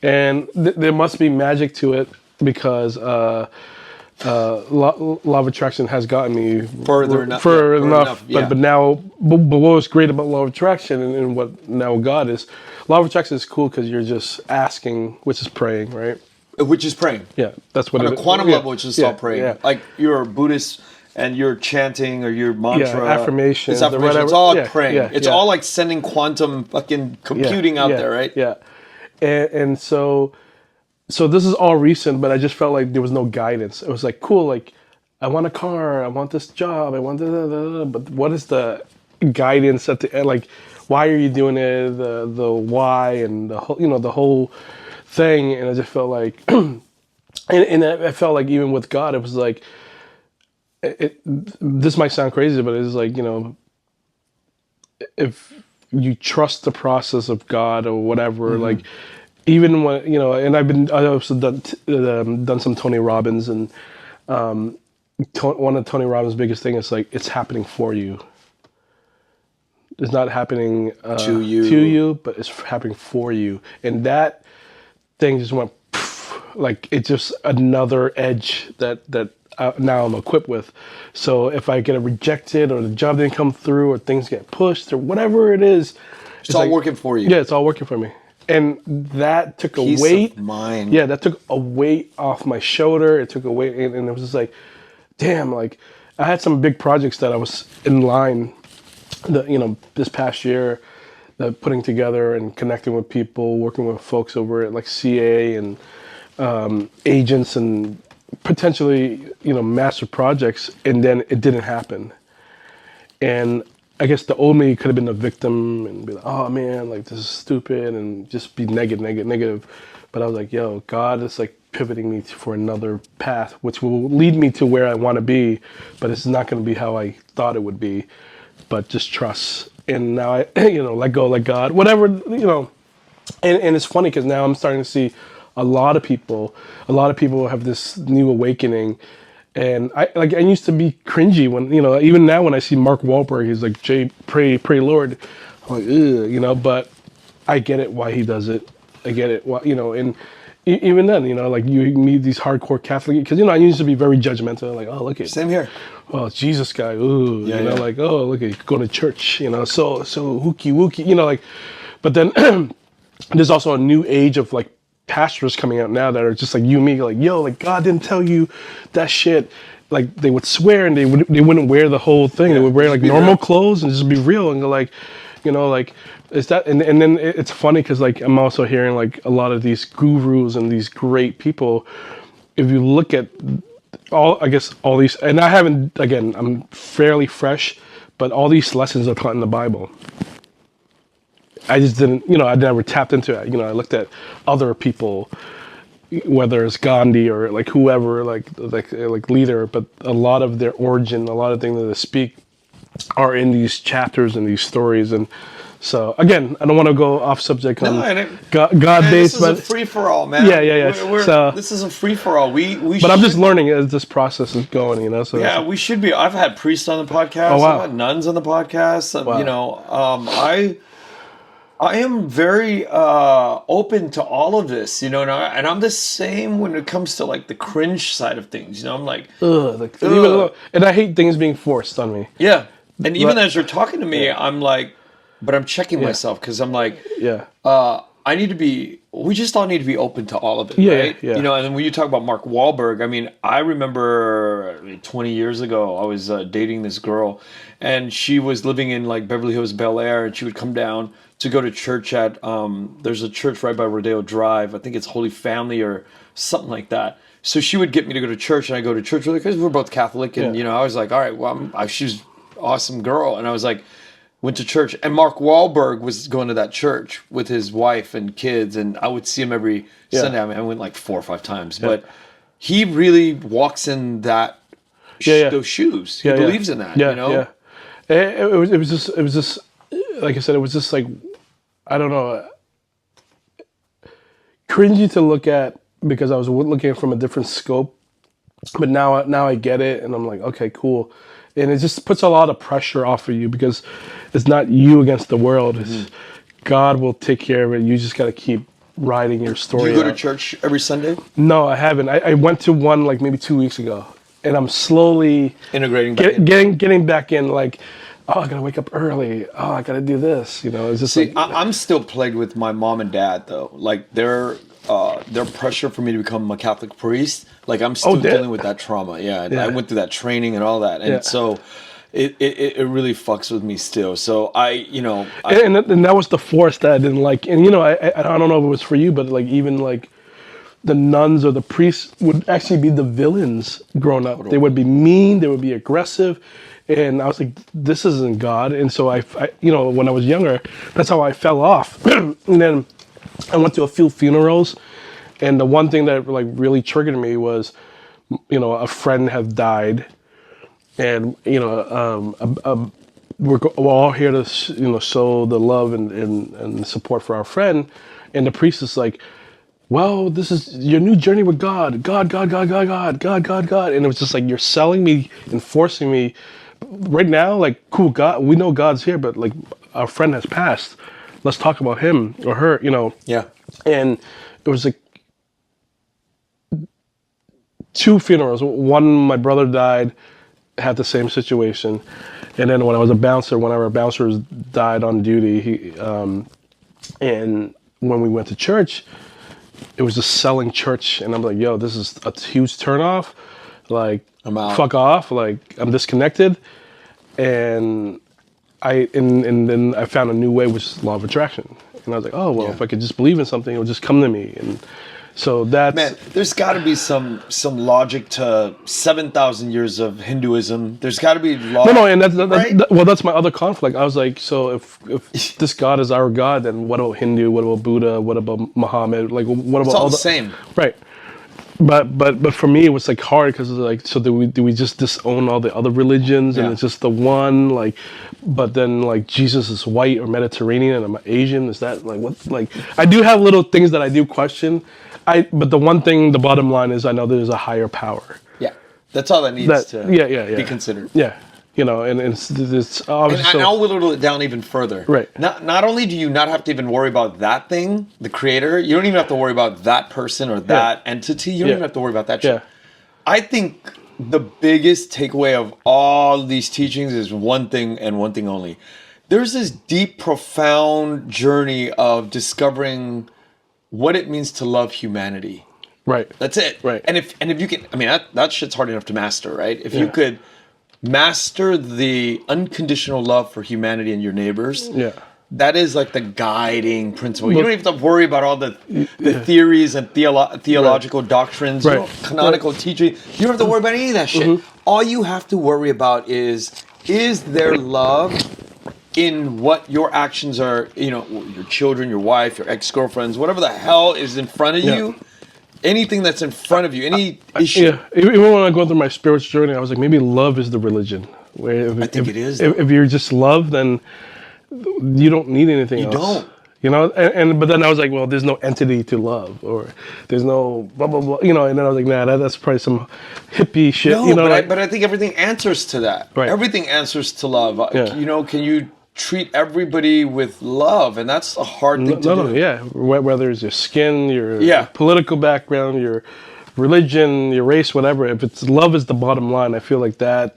And there must be magic to it because Law of Attraction has gotten me Further enough, But now, but what was great about Law of Attraction and what now God is, Law of Attraction is cool because you're just asking, which is praying, right? Which is praying. Yeah, that's what On it a quantum yeah, level, it's just yeah, all praying. yeah. Like you're a Buddhist and you're chanting or your mantra. Affirmation. It's affirmation. It's all praying. Yeah, it's all like sending quantum fucking computing out there, right? Yeah. And so this is all recent, but I just felt like there was no guidance. It was like, cool, like, I want a car, I want this job, I want but what is the guidance at the end? Like, why are you doing it? The why and the whole, the whole thing. And I just felt like, and I felt like even with God, it was like, this might sound crazy, but it's like, if you trust the process of God or whatever, like, even when, and I also done some Tony Robbins, and one of Tony Robbins' biggest thing is like, it's happening for you. It's not happening to you, but it's happening for you. And that thing just went like, it's just another edge that now I'm equipped with. So if I get rejected or the job didn't come through or things get pushed or whatever it is, it's all like, working for you. Yeah, it's all working for me. And that took Peace a weight. Of mind. Yeah, that took a weight off my shoulder. It took a weight, and it was just like, damn, like, I had some big projects that I was in line, this past year, that putting together and connecting with people, working with folks over at like CA and agents and potentially, massive projects, and then it didn't happen. And I guess the old me could have been a victim and be like, oh man, like, this is stupid, and just be negative. But I was like, yo, God is like pivoting me for another path, which will lead me to where I want to be, but it's not going to be how I thought it would be, but just trust. And now I, let go, let God, whatever, and it's funny because now I'm starting to see a lot of people have this new awakening. And I used to be cringy when, even now when I see Mark Wahlberg, he's like, Jay, pray, Lord. I'm like, ugh, but I get it why he does it. I get it, why, and even then, like, you meet these hardcore Catholic, because, I used to be very judgmental, like, oh, look at, same here. Oh, Jesus guy, ooh, like, oh, look at, going to church, so hooky wooky, like, but then there's also a new age of like pastors coming out now that are just like you and me, like, yo, like, God didn't tell you that shit. Like, they would swear and they wouldn't wear the whole thing. They would wear like normal clothes and just be real and go like, like, is that, and then it's funny because like I'm also hearing like a lot of these gurus and these great people. If you look at all these, and I haven't, again, I'm fairly fresh, but all these lessons are taught in the Bible. I just didn't, I never tapped into it. I looked at other people, whether it's Gandhi or like whoever, like leader, but a lot of their origin, a lot of things that they speak are in these chapters and these stories. And so, again, I don't want to go off subject on God-based, but this is a free for all, man. Yeah. So this is a free for all. But I'm just learning as this process is going, So yeah, we should be. I've had priests on the podcast. Oh, wow. I've had nuns on the podcast. Wow. I am very open to all of this, and I'm the same when it comes to like the cringe side of things. I'm like, ugh. And I hate things being forced on me. Yeah, and even as you're talking to me, I'm like, but I'm checking myself because I'm like, I need to be. We just all need to be open to all of it, right? Yeah. And then when you talk about Mark Wahlberg, I mean, I remember 20 years ago, I was dating this girl, and she was living in like Beverly Hills, Bel Air, and she would come down to go to church at, there's a church right by Rodeo Drive. I think it's Holy Family or something like that. So she would get me to go to church, and I go to church with her because we're both Catholic. And, I was like, all right, well, she's an awesome girl. And I was like, went to church. And Mark Wahlberg was going to that church with his wife and kids. And I would see him every Sunday. I mean, I went like 4 or 5 times. But he really walks in that those shoes. He Yeah, believes in that. Yeah, you know. yeah. It was just like I said, it was just like, I don't know, cringy to look at because I was looking from a different scope. But now I get it, and I'm like, okay, cool. And it just puts a lot of pressure off of you because it's not you against the world. It's God will take care of it. You just got to keep writing your Do story. you go to out. church every Sunday? No, I haven't. I went to one like maybe 2 weeks ago, and I'm slowly Integrating back in. getting back in. Like, oh, I gotta wake up early. Oh, I gotta do this. You know, it's just See, like I'm still plagued with my mom and dad though. Like their pressure for me to become a Catholic priest. Like I'm still dealing with that trauma. Yeah, and Yeah. I went through that training and all that, and Yeah. so it really fucks with me still. So and that was the force that I didn't like. And you know, I don't know if it was for you, but like even like the nuns or the priests would actually be the villains growing up. They would be mean. They would be aggressive. And I was like, this isn't God. And so I you know, when I was younger, that's how I fell off. And then I went to a few funerals, and the one thing that like really triggered me was, you know, a friend had died, and you know, we're all here to show the love and support for our friend, and the priest is like, well, this is your new journey with God, God, God, God, God, God, God, God, God, and it was just like you're selling me and forcing me. Right now, like, cool, God, we know God's here, but like our friend has passed. Let's talk about him or her, you know. yeah. And it was like 2 funerals. One, my brother died, had the same situation, and then when I was a bouncer, one of our bouncers died on duty. And when we went to church, it was just selling church, and I'm like, yo, this is a huge turnoff. Like, I'm out. Fuck off. Like, I'm disconnected, and then I found a new way, which is law of attraction. And I was like, oh, well, if I could just believe in something, it would just come to me. And so that's... Man, there's got to be some logic to 7,000 years of Hinduism. There's got to be law. No, and right? that's my other conflict. I was like, so if this God is our God, then what about Hindu? What about Buddha? What about Muhammad? Like, what about It's all the same. Right. But for me, it was like hard because like, so do we just disown all the other religions and it's just the one, like, but then like Jesus is white or Mediterranean and I'm Asian. Is that like what? Like, I do have little things that I do question. But the one thing, the bottom line is I know there's a higher power. Yeah, that's all that needs to be considered. Yeah. You know, and it's obviously. And I'll whittle it down even further. Right. Not only do you not have to even worry about that thing, the creator, you don't even have to worry about that person or that entity. You don't even have to worry about that shit. Yeah. I think the biggest takeaway of all these teachings is one thing and one thing only. There's this deep, profound journey of discovering what it means to love humanity. Right. That's it. Right. And if you can, I mean, that shit's hard enough to master, right? If you could master the unconditional love for humanity and your neighbors. Yeah. That is like the guiding principle. You don't even have to worry about all the theories and theological doctrines, canonical teaching. You don't have to worry about any of that shit. All you have to worry about is there love in what your actions are, you know, your children, your wife, your ex-girlfriends, whatever the hell is in front of you. Anything that's in front of you, any issue. Yeah, even when I go through my spiritual journey, I was like, maybe love is the religion. I think it is. If you're just love, then you don't need anything else. You don't. You know, but then I was like, well, there's no entity to love, or there's no blah blah blah. You know, and then I was like, nah, that's probably some hippie shit. No, you know, but I think everything answers to that. Right. Everything answers to love. Yeah. You know, can you treat everybody with love? And that's a hard thing to do. Yeah. Whether it's your skin, your political background, your religion, your race, whatever. If it's love is the bottom line, I feel like that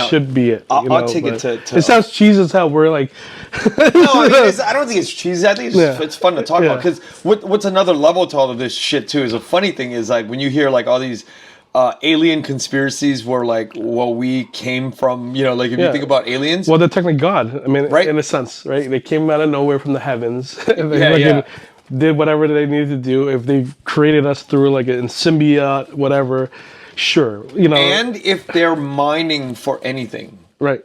should be it. I'll take it to... It sounds cheesy as hell. We're like... No, I mean, I don't think it's cheesy. I think it's fun to talk about. Because what's another level to all of this shit, too, is a funny thing is, like, when you hear, like, all these alien conspiracies where, like, well, we came from, you know, like, if you think about aliens... Well, they're technically God. I mean, in a sense, right? They came out of nowhere from the heavens. They did whatever they needed to do. If they created us through, like, a symbiote, whatever... Sure, you know. And if they're mining for anything. Right.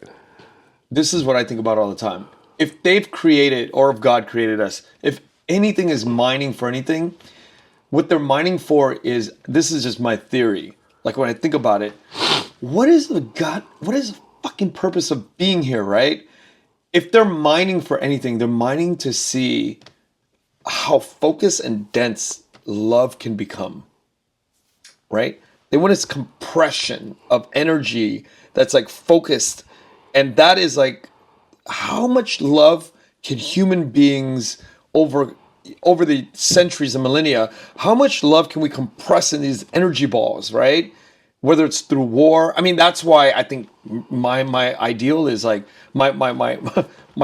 This is what I think about all the time. If they've created, or if God created us, if anything is mining for anything, what they're mining for is, this is just my theory. Like when I think about it, what is the fucking purpose of being here, right? If they're mining for anything, they're mining to see how focused and dense love can become, right? They want this compression of energy that's like focused. And that is like, how much love can human beings over the centuries and millennia, how much love can we compress in these energy balls, right? Whether it's through war. I mean, that's why I think my ideal is like my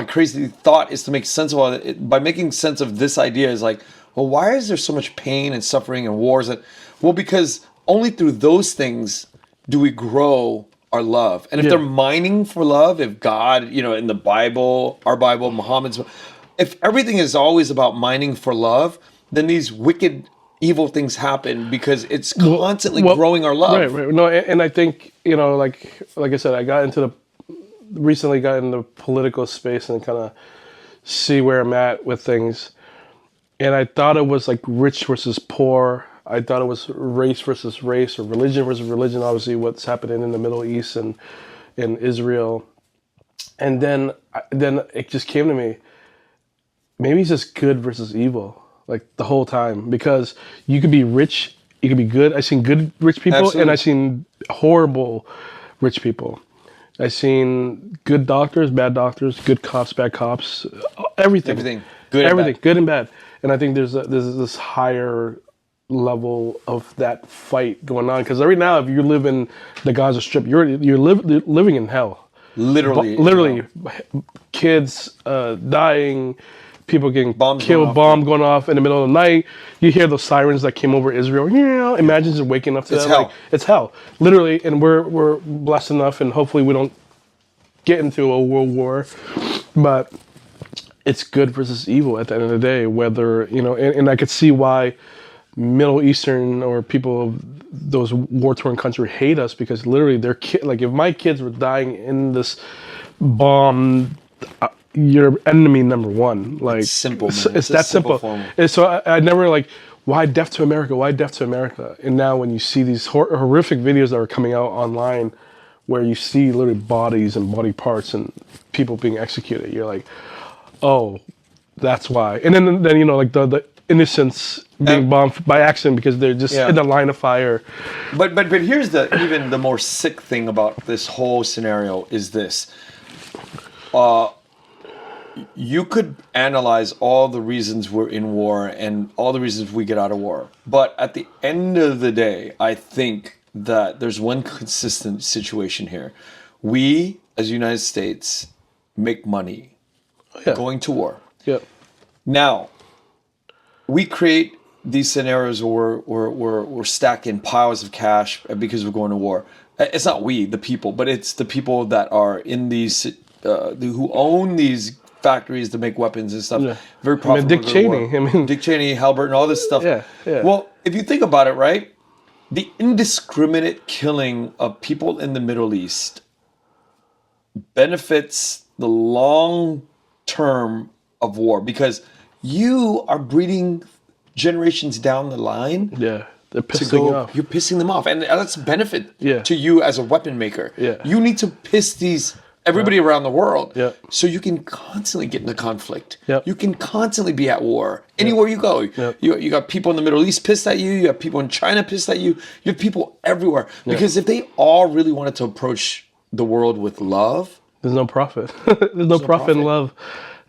crazy thought is to make sense of all it. By making sense of this idea is like, well, why is there so much pain and suffering and wars? Well, because only through those things do we grow our love. And if they're mining for love, if God, in the Bible, our Bible, Muhammad's, if everything is always about mining for love, then these wicked, evil things happen because it's constantly growing our love. Right. No, and I think, like I said, I recently got into the political space and kind of see where I'm at with things. And I thought it was like rich versus poor. I thought it was race versus race or religion versus religion, obviously what's happening in the Middle East and in Israel. And then it just came to me, maybe it's just good versus evil, like the whole time, because you could be rich, you could be good. I've seen good rich people. Absolutely. And I've seen horrible rich people. I've seen good doctors, bad doctors, good cops, bad cops, everything, good and bad. And I think there's this higher level of that fight going on, because right now, if you live in the Gaza Strip, you're living in hell. Literally, kids dying, people getting killed, bomb going off in the middle of the night. You hear those sirens that came over Israel. Imagine just waking up to that. Hell. Like, it's hell, literally. And we're blessed enough, and hopefully we don't get into a world war, but it's good versus evil at the end of the day. Whether and I could see why Middle Eastern or people of those war-torn countries hate us, because literally their like if my kids were dying in this bomb, you're enemy number one. Like, it's simple, man. It's that simple. And so I never like, why death to America? Why death to America? And now when you see these horrific videos that are coming out online, where you see literally bodies and body parts and people being executed, you're like, oh, that's why. And then like the innocents being bombed by accident because they're just in the line of fire. But here's even the more sick thing about this whole scenario is this. You could analyze all the reasons we're in war and all the reasons we get out of war. But at the end of the day, I think that there's one consistent situation here. We, as United States, make money going to war. Yeah. Now, we create these scenarios where we're stacking piles of cash because we're going to war. It's not we, the people, but it's the people that are in these, who own these factories to make weapons and stuff. Yeah. Very profitable. Dick Cheney. Dick Cheney, Halbert, and all this stuff. Yeah. Well, if you think about it, right, the indiscriminate killing of people in the Middle East benefits the long term of war, because you are breeding generations down the line. Yeah, they're pissing off. You're pissing them off, and that's a benefit to you as a weapon maker. Yeah, you need to piss everybody around the world. Yeah. So you can constantly get into conflict. Yeah. You can constantly be at war anywhere you go. Yeah. You got people in the Middle East pissed at you. You have people in China pissed at you. You have people everywhere. Because if they all really wanted to approach the world with love, there's no profit. There's no profit in love.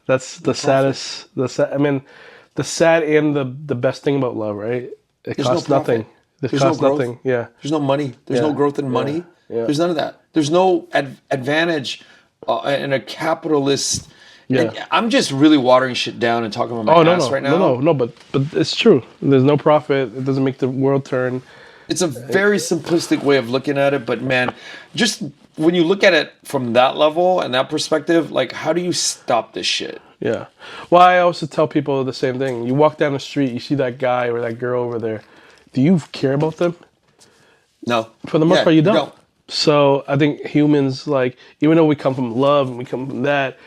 That's the saddest. The sad and the best thing about love, right? It costs nothing. It costs nothing. Yeah. There's no money. There's no growth in money. Yeah. There's none of that. There's no advantage in a capitalist. Yeah. I'm just really watering shit down and talking about my ass right now. No, but it's true. There's no profit. It doesn't make the world turn. It's a very simplistic way of looking at it, but man, just when you look at it from that level and that perspective, like, how do you stop this shit? Yeah. Well, I also tell people the same thing. You walk down the street, you see that guy or that girl over there. Do you care about them? No. For the most part, you don't. So I think humans, like, even though we come from love and we come from that,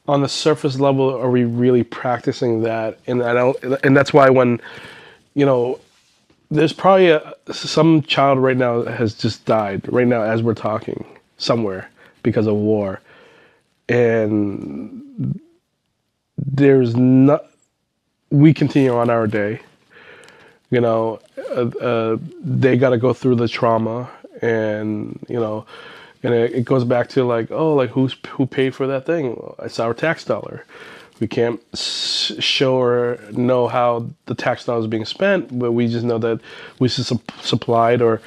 on the surface level, are we really practicing that? And that's why when, there's probably some child right now that has just died right now as we're talking somewhere because of war, and there's not. We continue on our day. You know, they got to go through the trauma, and you know, and it goes back to like, oh, like who paid for that thing? Well, it's our tax dollar. We can't show or know how the tax dollar is being spent, but we just know that we supplied, or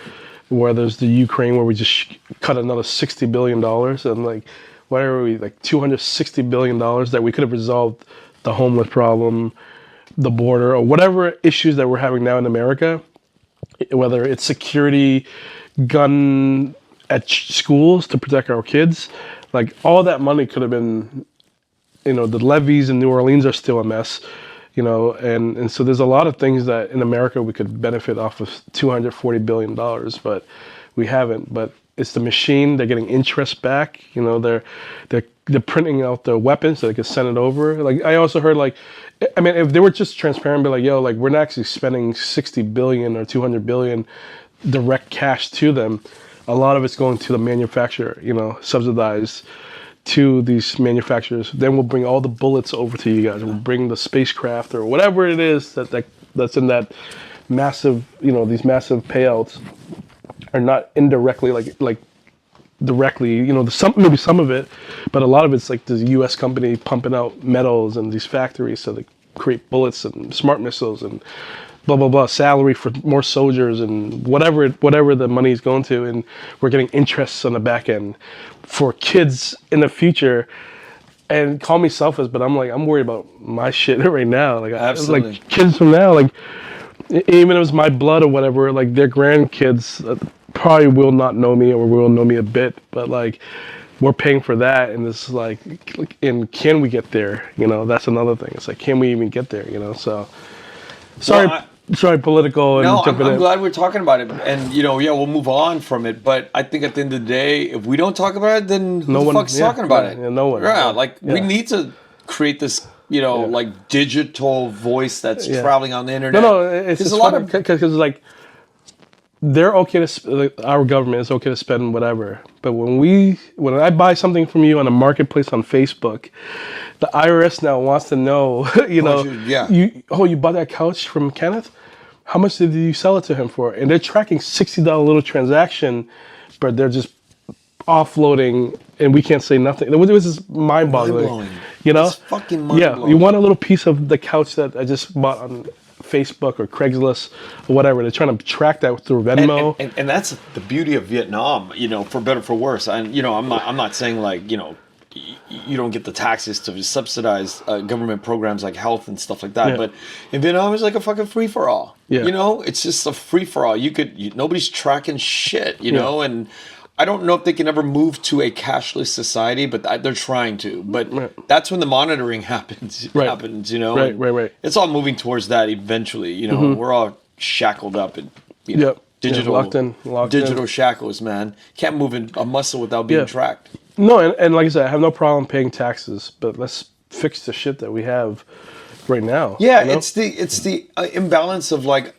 where there's the Ukraine where we just cut another $60 billion, and like, whatever we, like $260 billion that we could have resolved the homeless problem, the border, or whatever issues that we're having now in America, whether it's security, gun at schools to protect our kids, like all that money could have been, you know, the levees in New Orleans are still a mess, you know, and so there's a lot of things that in America we could benefit off of $240 billion, but we haven't. But it's the machine, they're getting interest back, you know, they're printing out the weapons so they can send it over. Like I also heard, like, I mean, if they were just transparent, be like, yo, like we're not actually spending 60 billion or 200 billion direct cash to them. A lot of it's going to the manufacturer, you know, subsidized to these manufacturers. Then we'll bring all the bullets over to you guys. We'll bring the spacecraft or whatever it is that's in that massive, you know, these massive payouts are not indirectly like directly, you know, maybe some of it, but a lot of it's like the U.S. company pumping out metals and these factories so they create bullets and smart missiles and blah blah blah, salary for more soldiers and whatever the money is going to, and we're getting interests on the back end for kids in the future. And call me selfish, but I'm worried about my shit right now. Like, absolutely, like kids from now, like even if it was my blood or whatever, like their grandkids probably will not know me or will know me a bit, but like we're paying for that, and it's like, and can we get there? You know, that's another thing. It's like, can we even get there? You know, so sorry. Well, sorry, political. And no, I'm glad we're talking about it, and you know, yeah, we'll move on from it. But I think at the end of the day, if we don't talk about it, then who the fuck's talking about it? Yeah, no one. Yeah, like we need to create this, you know, like digital voice that's traveling on the internet. No, it's a lot of because like they're okay to like, our government is okay to spend whatever, but when I buy something from you on a marketplace on Facebook, the IRS now wants to know, you know, you bought that couch from Kenneth? How much did you sell it to him for? And they're tracking $60 little transaction, but they're just offloading, and we can't say nothing. This is mind-boggling. You know, it's fucking mind-blowing. Yeah, you want a little piece of the couch that I just bought on Facebook or Craigslist or whatever. They're trying to track that through Venmo. And that's the beauty of Vietnam, you know, for better or for worse. And you know, I'm not saying like, you know, you don't get the taxes to subsidize government programs like health and stuff like that. Yeah. But in Vietnam, it's like a fucking free for all. Yeah. You know, it's just a free for all. Nobody's tracking shit. You know, and I don't know if they can ever move to a cashless society, but they're trying to. But that's when the monitoring happens. You know, right. It's all moving towards that eventually. You know, we're all shackled up and you know, digital locked in. shackles, man. Can't move a muscle without being tracked. No, and like I said, I have no problem paying taxes, but let's fix the shit that we have right now. Yeah, you know? it's the imbalance of like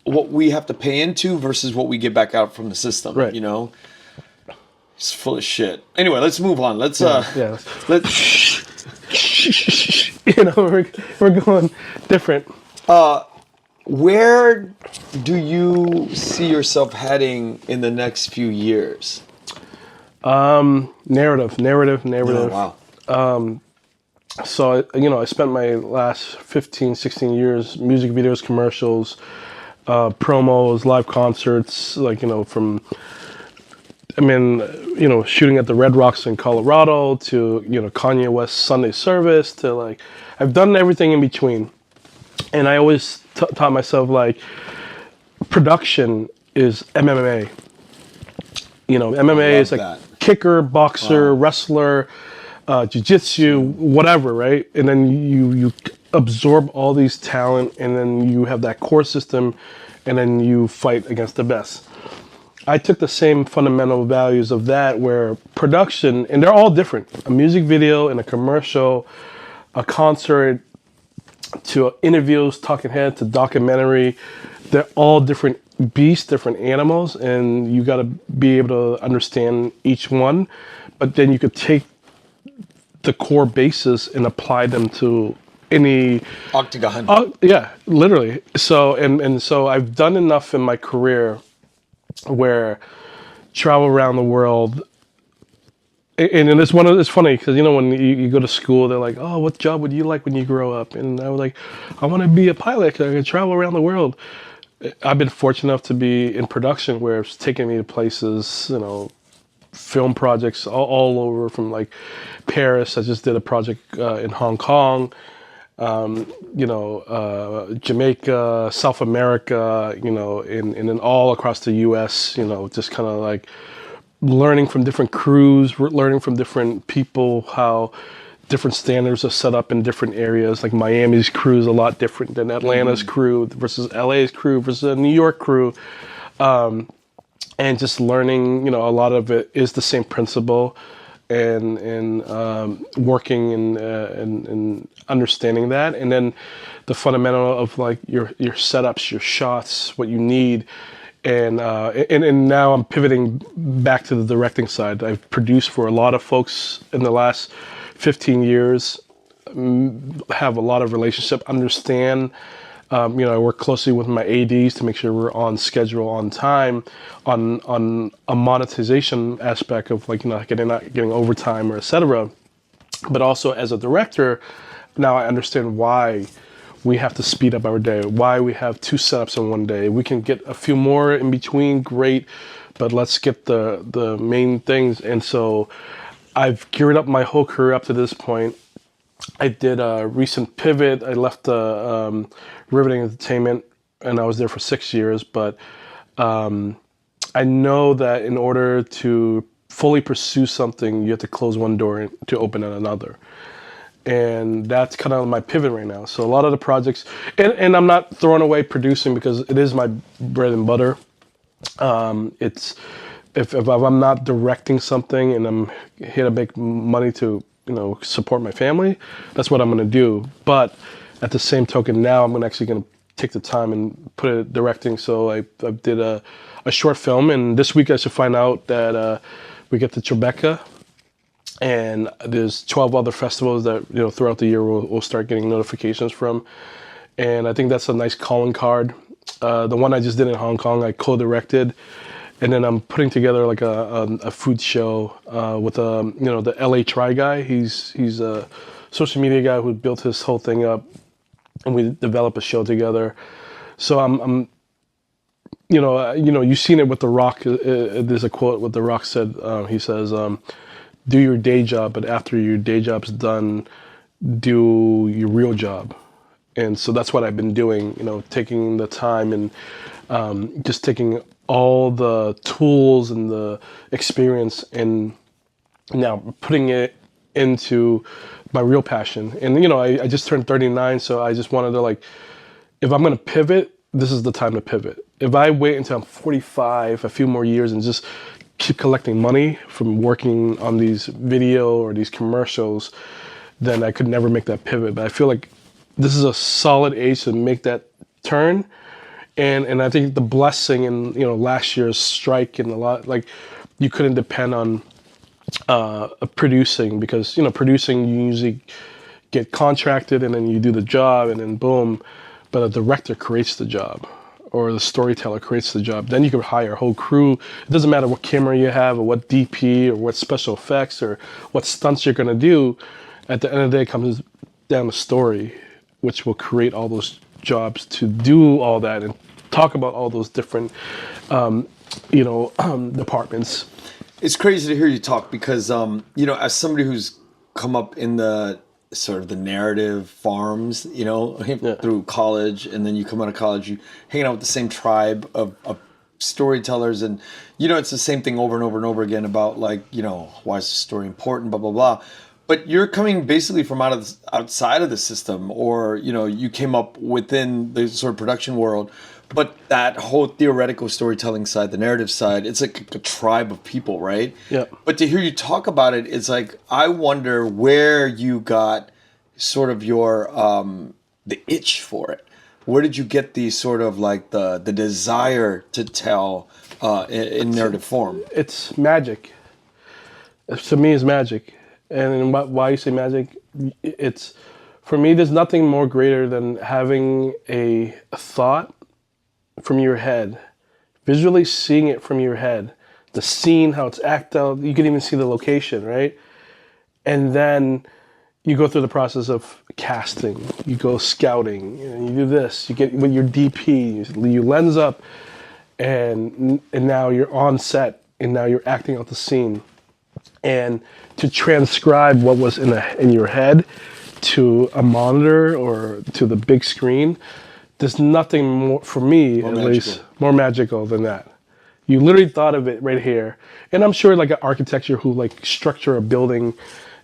what we have to pay into versus what we get back out from the system. Right. You know, it's full of shit. Anyway, let's move on. Let's let's. You know, we're going different. Where do you see yourself heading in the next few years? Narrative. Oh, wow. So, you know, I spent my last 15, 16 years, music videos, commercials, promos, live concerts, like, you know, you know, shooting at the Red Rocks in Colorado to, you know, Kanye West Sunday service to like, I've done everything in between. And I always taught myself like production is MMA. You know, MMA is like kicker, boxer, wrestler, jiu-jitsu, whatever, right? And then you absorb all these talent, and then you have that core system, and then you fight against the best. I took the same fundamental values of that, where production, and they're all different. A music video and a commercial, a concert, to interviews, talking head, to documentary, they're all different beasts, different animals, and you got to be able to understand each one. But then you could take the core basis and apply them to any Octagon. yeah, literally. So and so I've done enough in my career where travel around the world. And it's funny because when you go to school, they're like, oh, what job would you like when you grow up? And I was like, I want to be a pilot 'cause I can travel around the world. I've been fortunate enough to be in production where it's taken me to places, film projects all over, from like Paris. I just did a project in Hong Kong, Jamaica, South America, and then all across the U.S. Just kind of like learning from different crews, learning from different people, how different standards are set up in different areas. Like Miami's crew is a lot different than Atlanta's crew versus LA's crew versus a New York crew. And just learning, a lot of it is the same principle, and working and understanding that. And then the fundamental of like your setups, your shots, what you need. And now I'm pivoting back to the directing side. I've produced for a lot of folks in the last 15 years, have a lot of relationship, understand. I work closely with my ADs to make sure we're on schedule, on time, on a monetization aspect of like, not getting overtime or et cetera. But also as a director, now I understand why we have to speed up our day, why we have 2 setups in one day. We can get a few more in between, great, but let's get the main things. And so I've geared up my whole career up to this point. I did a recent pivot. I left Riveting Entertainment, and I was there for 6 years. But I know that in order to fully pursue something, you have to close one door to open another. And that's kind of my pivot right now. So a lot of the projects, and I'm not throwing away producing because it is my bread and butter. It's if I'm not directing something and I'm here to make money to support my family, that's what I'm going to do. But at the same token, now I'm actually going to take the time and put it directing. So I did a short film, and this week I should find out that we get to Tribeca. And there's 12 other festivals that throughout the year we'll start getting notifications from, and I think that's a nice calling card. The one I just did in Hong Kong, I co-directed, and then I'm putting together like a food show with the LA Try guy. He's a social media guy who built his whole thing up, and we developed a show together. So I'm you've seen it with The Rock. There's a quote what The Rock said. He says, do your day job, but after your day job's done, do your real job. And so that's what I've been doing, taking the time and just taking all the tools and the experience and now putting it into my real passion. And, I just turned 39, so I just wanted to if I'm going to pivot, this is the time to pivot. If I wait until I'm 45, a few more years, and just keep collecting money from working on these video or these commercials, then I could never make that pivot. But I feel like this is a solid age to make that turn. And I think the blessing in last year's strike and a lot, you couldn't depend on producing, because producing, you usually get contracted and then you do the job and then boom. But a director creates the job, or the storyteller creates the job. Then you can hire a whole crew. It doesn't matter what camera you have or what DP or what special effects or what stunts you're gonna do. At the end of the day, it comes down to story, which will create all those jobs to do all that and talk about all those different, departments. It's crazy to hear you talk because, as somebody who's come up in the sort of the narrative farms, through college, and then you come out of college, you hanging out with the same tribe of storytellers, and it's the same thing over and over and over again about why is the story important, blah blah blah. But you're coming basically from outside of the system, or you came up within the sort of production world. But that whole theoretical storytelling side, the narrative side, it's like a tribe of people, right? Yeah. But to hear you talk about it, it's like, I wonder where you got sort of your, the itch for it. where did you get the sort of like the desire to tell in narrative form? It's magic. To me, it's magic. And why you say magic? It's for me. There's nothing more greater than having a thought from your head, visually seeing it from your head, the scene, how it's acted out. You can even see the location, right? And then you go through the process of casting. You go scouting. You do this. You get with your DP. You lens up, and now you're on set, and now you're acting out the scene. And to transcribe what was in your head to a monitor or to the big screen, there's nothing more, for me at least, more magical than that. You literally thought of it right here. And I'm sure like an architecture who like structure a building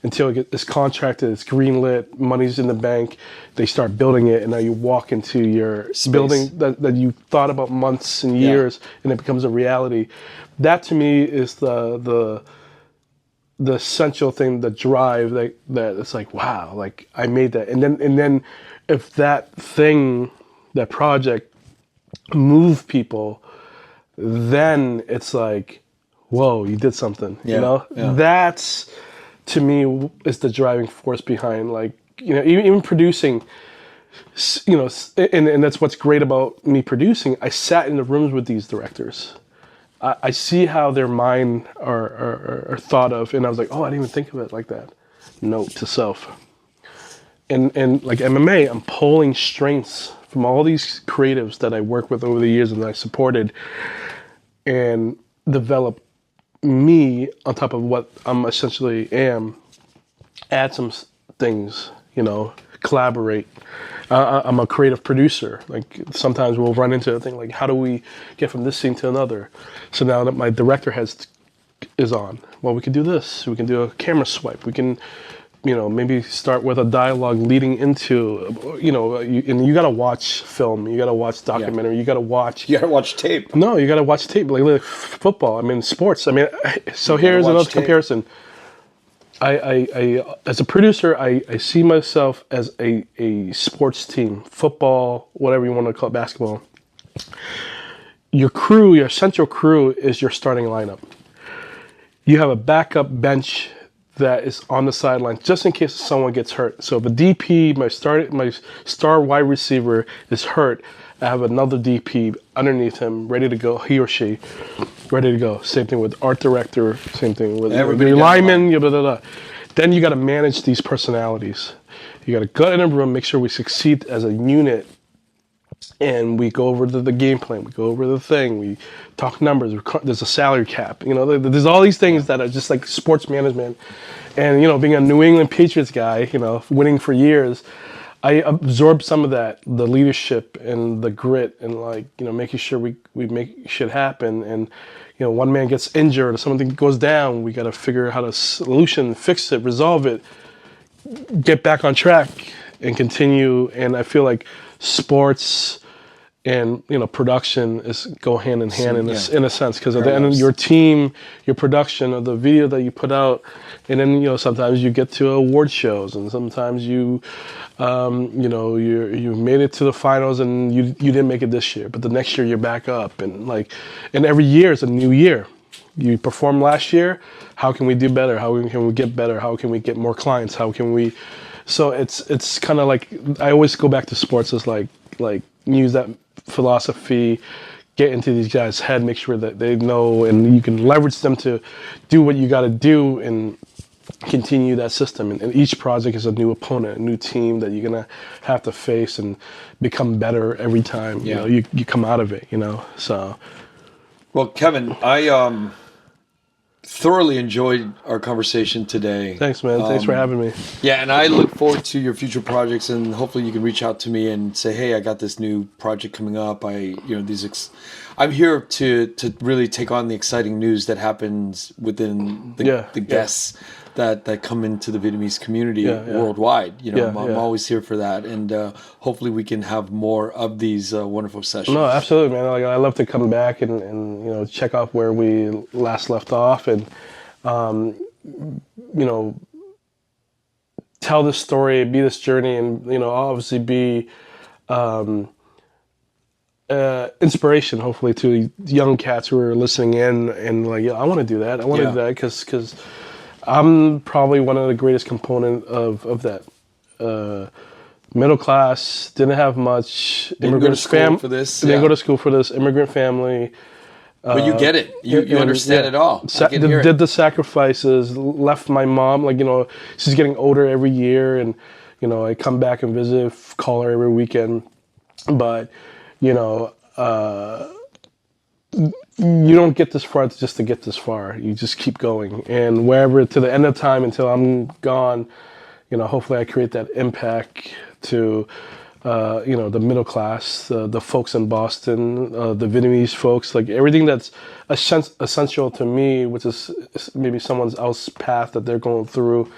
until it's contracted, it's greenlit, money's in the bank, they start building it, and now you walk into your building that you thought about months and years, and it becomes a reality. That to me is the essential thing, the drive that it's like, wow, like I made that. And then if that thing, that project move people, then it's like, whoa, you did something, you know? Yeah. That's, to me, is the driving force behind, like, you know, even producing, you know, and that's what's great about me producing. I sat in the rooms with these directors. I see how their mind are thought of, and I was like, oh, I didn't even think of it like that. Note to self. And like MMA, I'm pulling strengths from all these creatives that I worked with over the years and that I supported, and develop me on top of what I'm essentially am. Add some things, you know, collaborate. I'm a creative producer. Like sometimes we'll run into a thing like, how do we get from this scene to another? So now that my director is on, well, we can do this. We can do a camera swipe. We can, you know, maybe start with a dialogue leading into, you know, and you got to watch film. You got to watch documentary. You got to watch. You got to watch tape. No, you got to watch tape. Like football. I mean, sports. I mean, so here's another comparison. I as a producer, I see myself as a sports team, football, whatever you want to call it, basketball. Your crew, your central crew is your starting lineup. You have a backup bench that is on the sideline just in case someone gets hurt. So if a DP, my star wide receiver is hurt, I have another DP underneath him, ready to go, he or she, ready to go. Same thing with art director, same thing with your lineman, blah, blah, blah. Then you got to manage these personalities. You got to go in a room, make sure we succeed as a unit, and we go over the game plan, we go over the thing, we talk numbers, there's a salary cap, you know, there's all these things that are just like sports management. And, you know, being a New England Patriots guy, you know, winning for years, I absorbed some of that, the leadership and the grit and like, you know, making sure we make shit happen. And, you know, one man gets injured or something goes down, we got to figure out how to solution, fix it, resolve it, get back on track and continue. And I feel like sports and, you know, production go hand in hand in a sense, because at the end of your team, your production of the video that you put out, and then, you know, sometimes you get to award shows, and sometimes you know, you made it to the finals and you didn't make it this year, but the next year you're back up, and like, and every year is a new year. You performed last year, how can we do better? How can we get better? How can we get more clients? How can we? So it's kind of like, I always go back to sports as like use that philosophy, get into these guys' head, make sure that they know, and you can leverage them to do what you got to do and continue that system. And each project is a new opponent, a new team that you're gonna have to face and become better every time. You know, you come out of it. You know, so. Well, Kevin, I thoroughly enjoyed our conversation today. Thanks, man. Thanks for having me. Yeah, and I look forward to your future projects, and hopefully you can reach out to me and say, "Hey, I got this new project coming up. I'm here to really take on the exciting news that happens within the guests that come into the Vietnamese community worldwide. You know, I'm always here for that, and hopefully we can have more of these wonderful sessions." No, absolutely, man. Like, I love to come back and you know, check off where we last left off, and you know, tell this story, be this journey, and, you know, obviously be inspiration, hopefully, to young cats who are listening in and like, yeah, I want to do that. I want to do that because I'm probably one of the greatest component of that. Middle class, didn't have much. Didn't go to school for this. Didn't go to school for this. Immigrant family. But you get it. You understand it all. Did the sacrifices. Left my mom. Like, she's getting older every year, and I come back and visit, call her every weekend. But you don't get this far just to get this far. You just keep going, and wherever to the end of time until I'm gone. Hopefully I create that impact to, the middle class, the folks in Boston, the Vietnamese folks, like everything that's essential to me, which is maybe someone else's path that they're going through,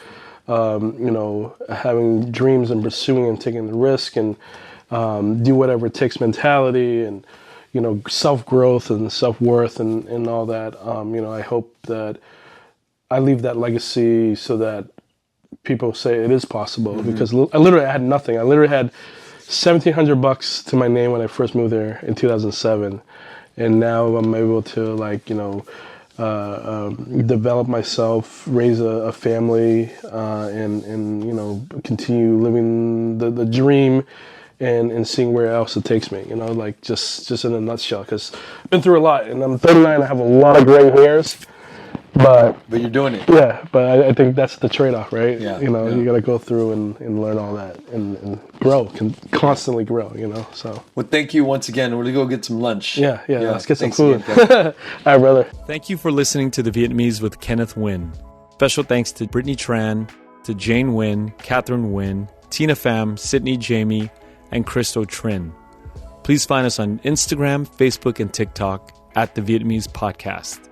having dreams and pursuing and taking the risk and do whatever it takes mentality and, self-growth and self-worth and all that. I hope that I leave that legacy so that people say it is possible, because I literally had nothing. I literally had $1,700 to my name when I first moved there in 2007, and now I'm able to develop myself, raise a family, and continue living the dream, and seeing where else it takes me. Just in a nutshell, because I've been through a lot, and I'm 39. I have a lot of gray hairs. But you're doing it. Yeah, but I think that's the trade-off, right? Yeah. You got to go through and learn all that and grow, constantly grow, so. Well, thank you once again. We're going to go get some lunch. Yeah, let's get some food. All right, brother. Thank you for listening to The Vietnamese with Kenneth Nguyen. Special thanks to Brittany Tran, to Jane Nguyen, Catherine Nguyen, Tina Pham, Sydney Jamie, and Christo Trin. Please find us on Instagram, Facebook, and TikTok at The Vietnamese Podcast.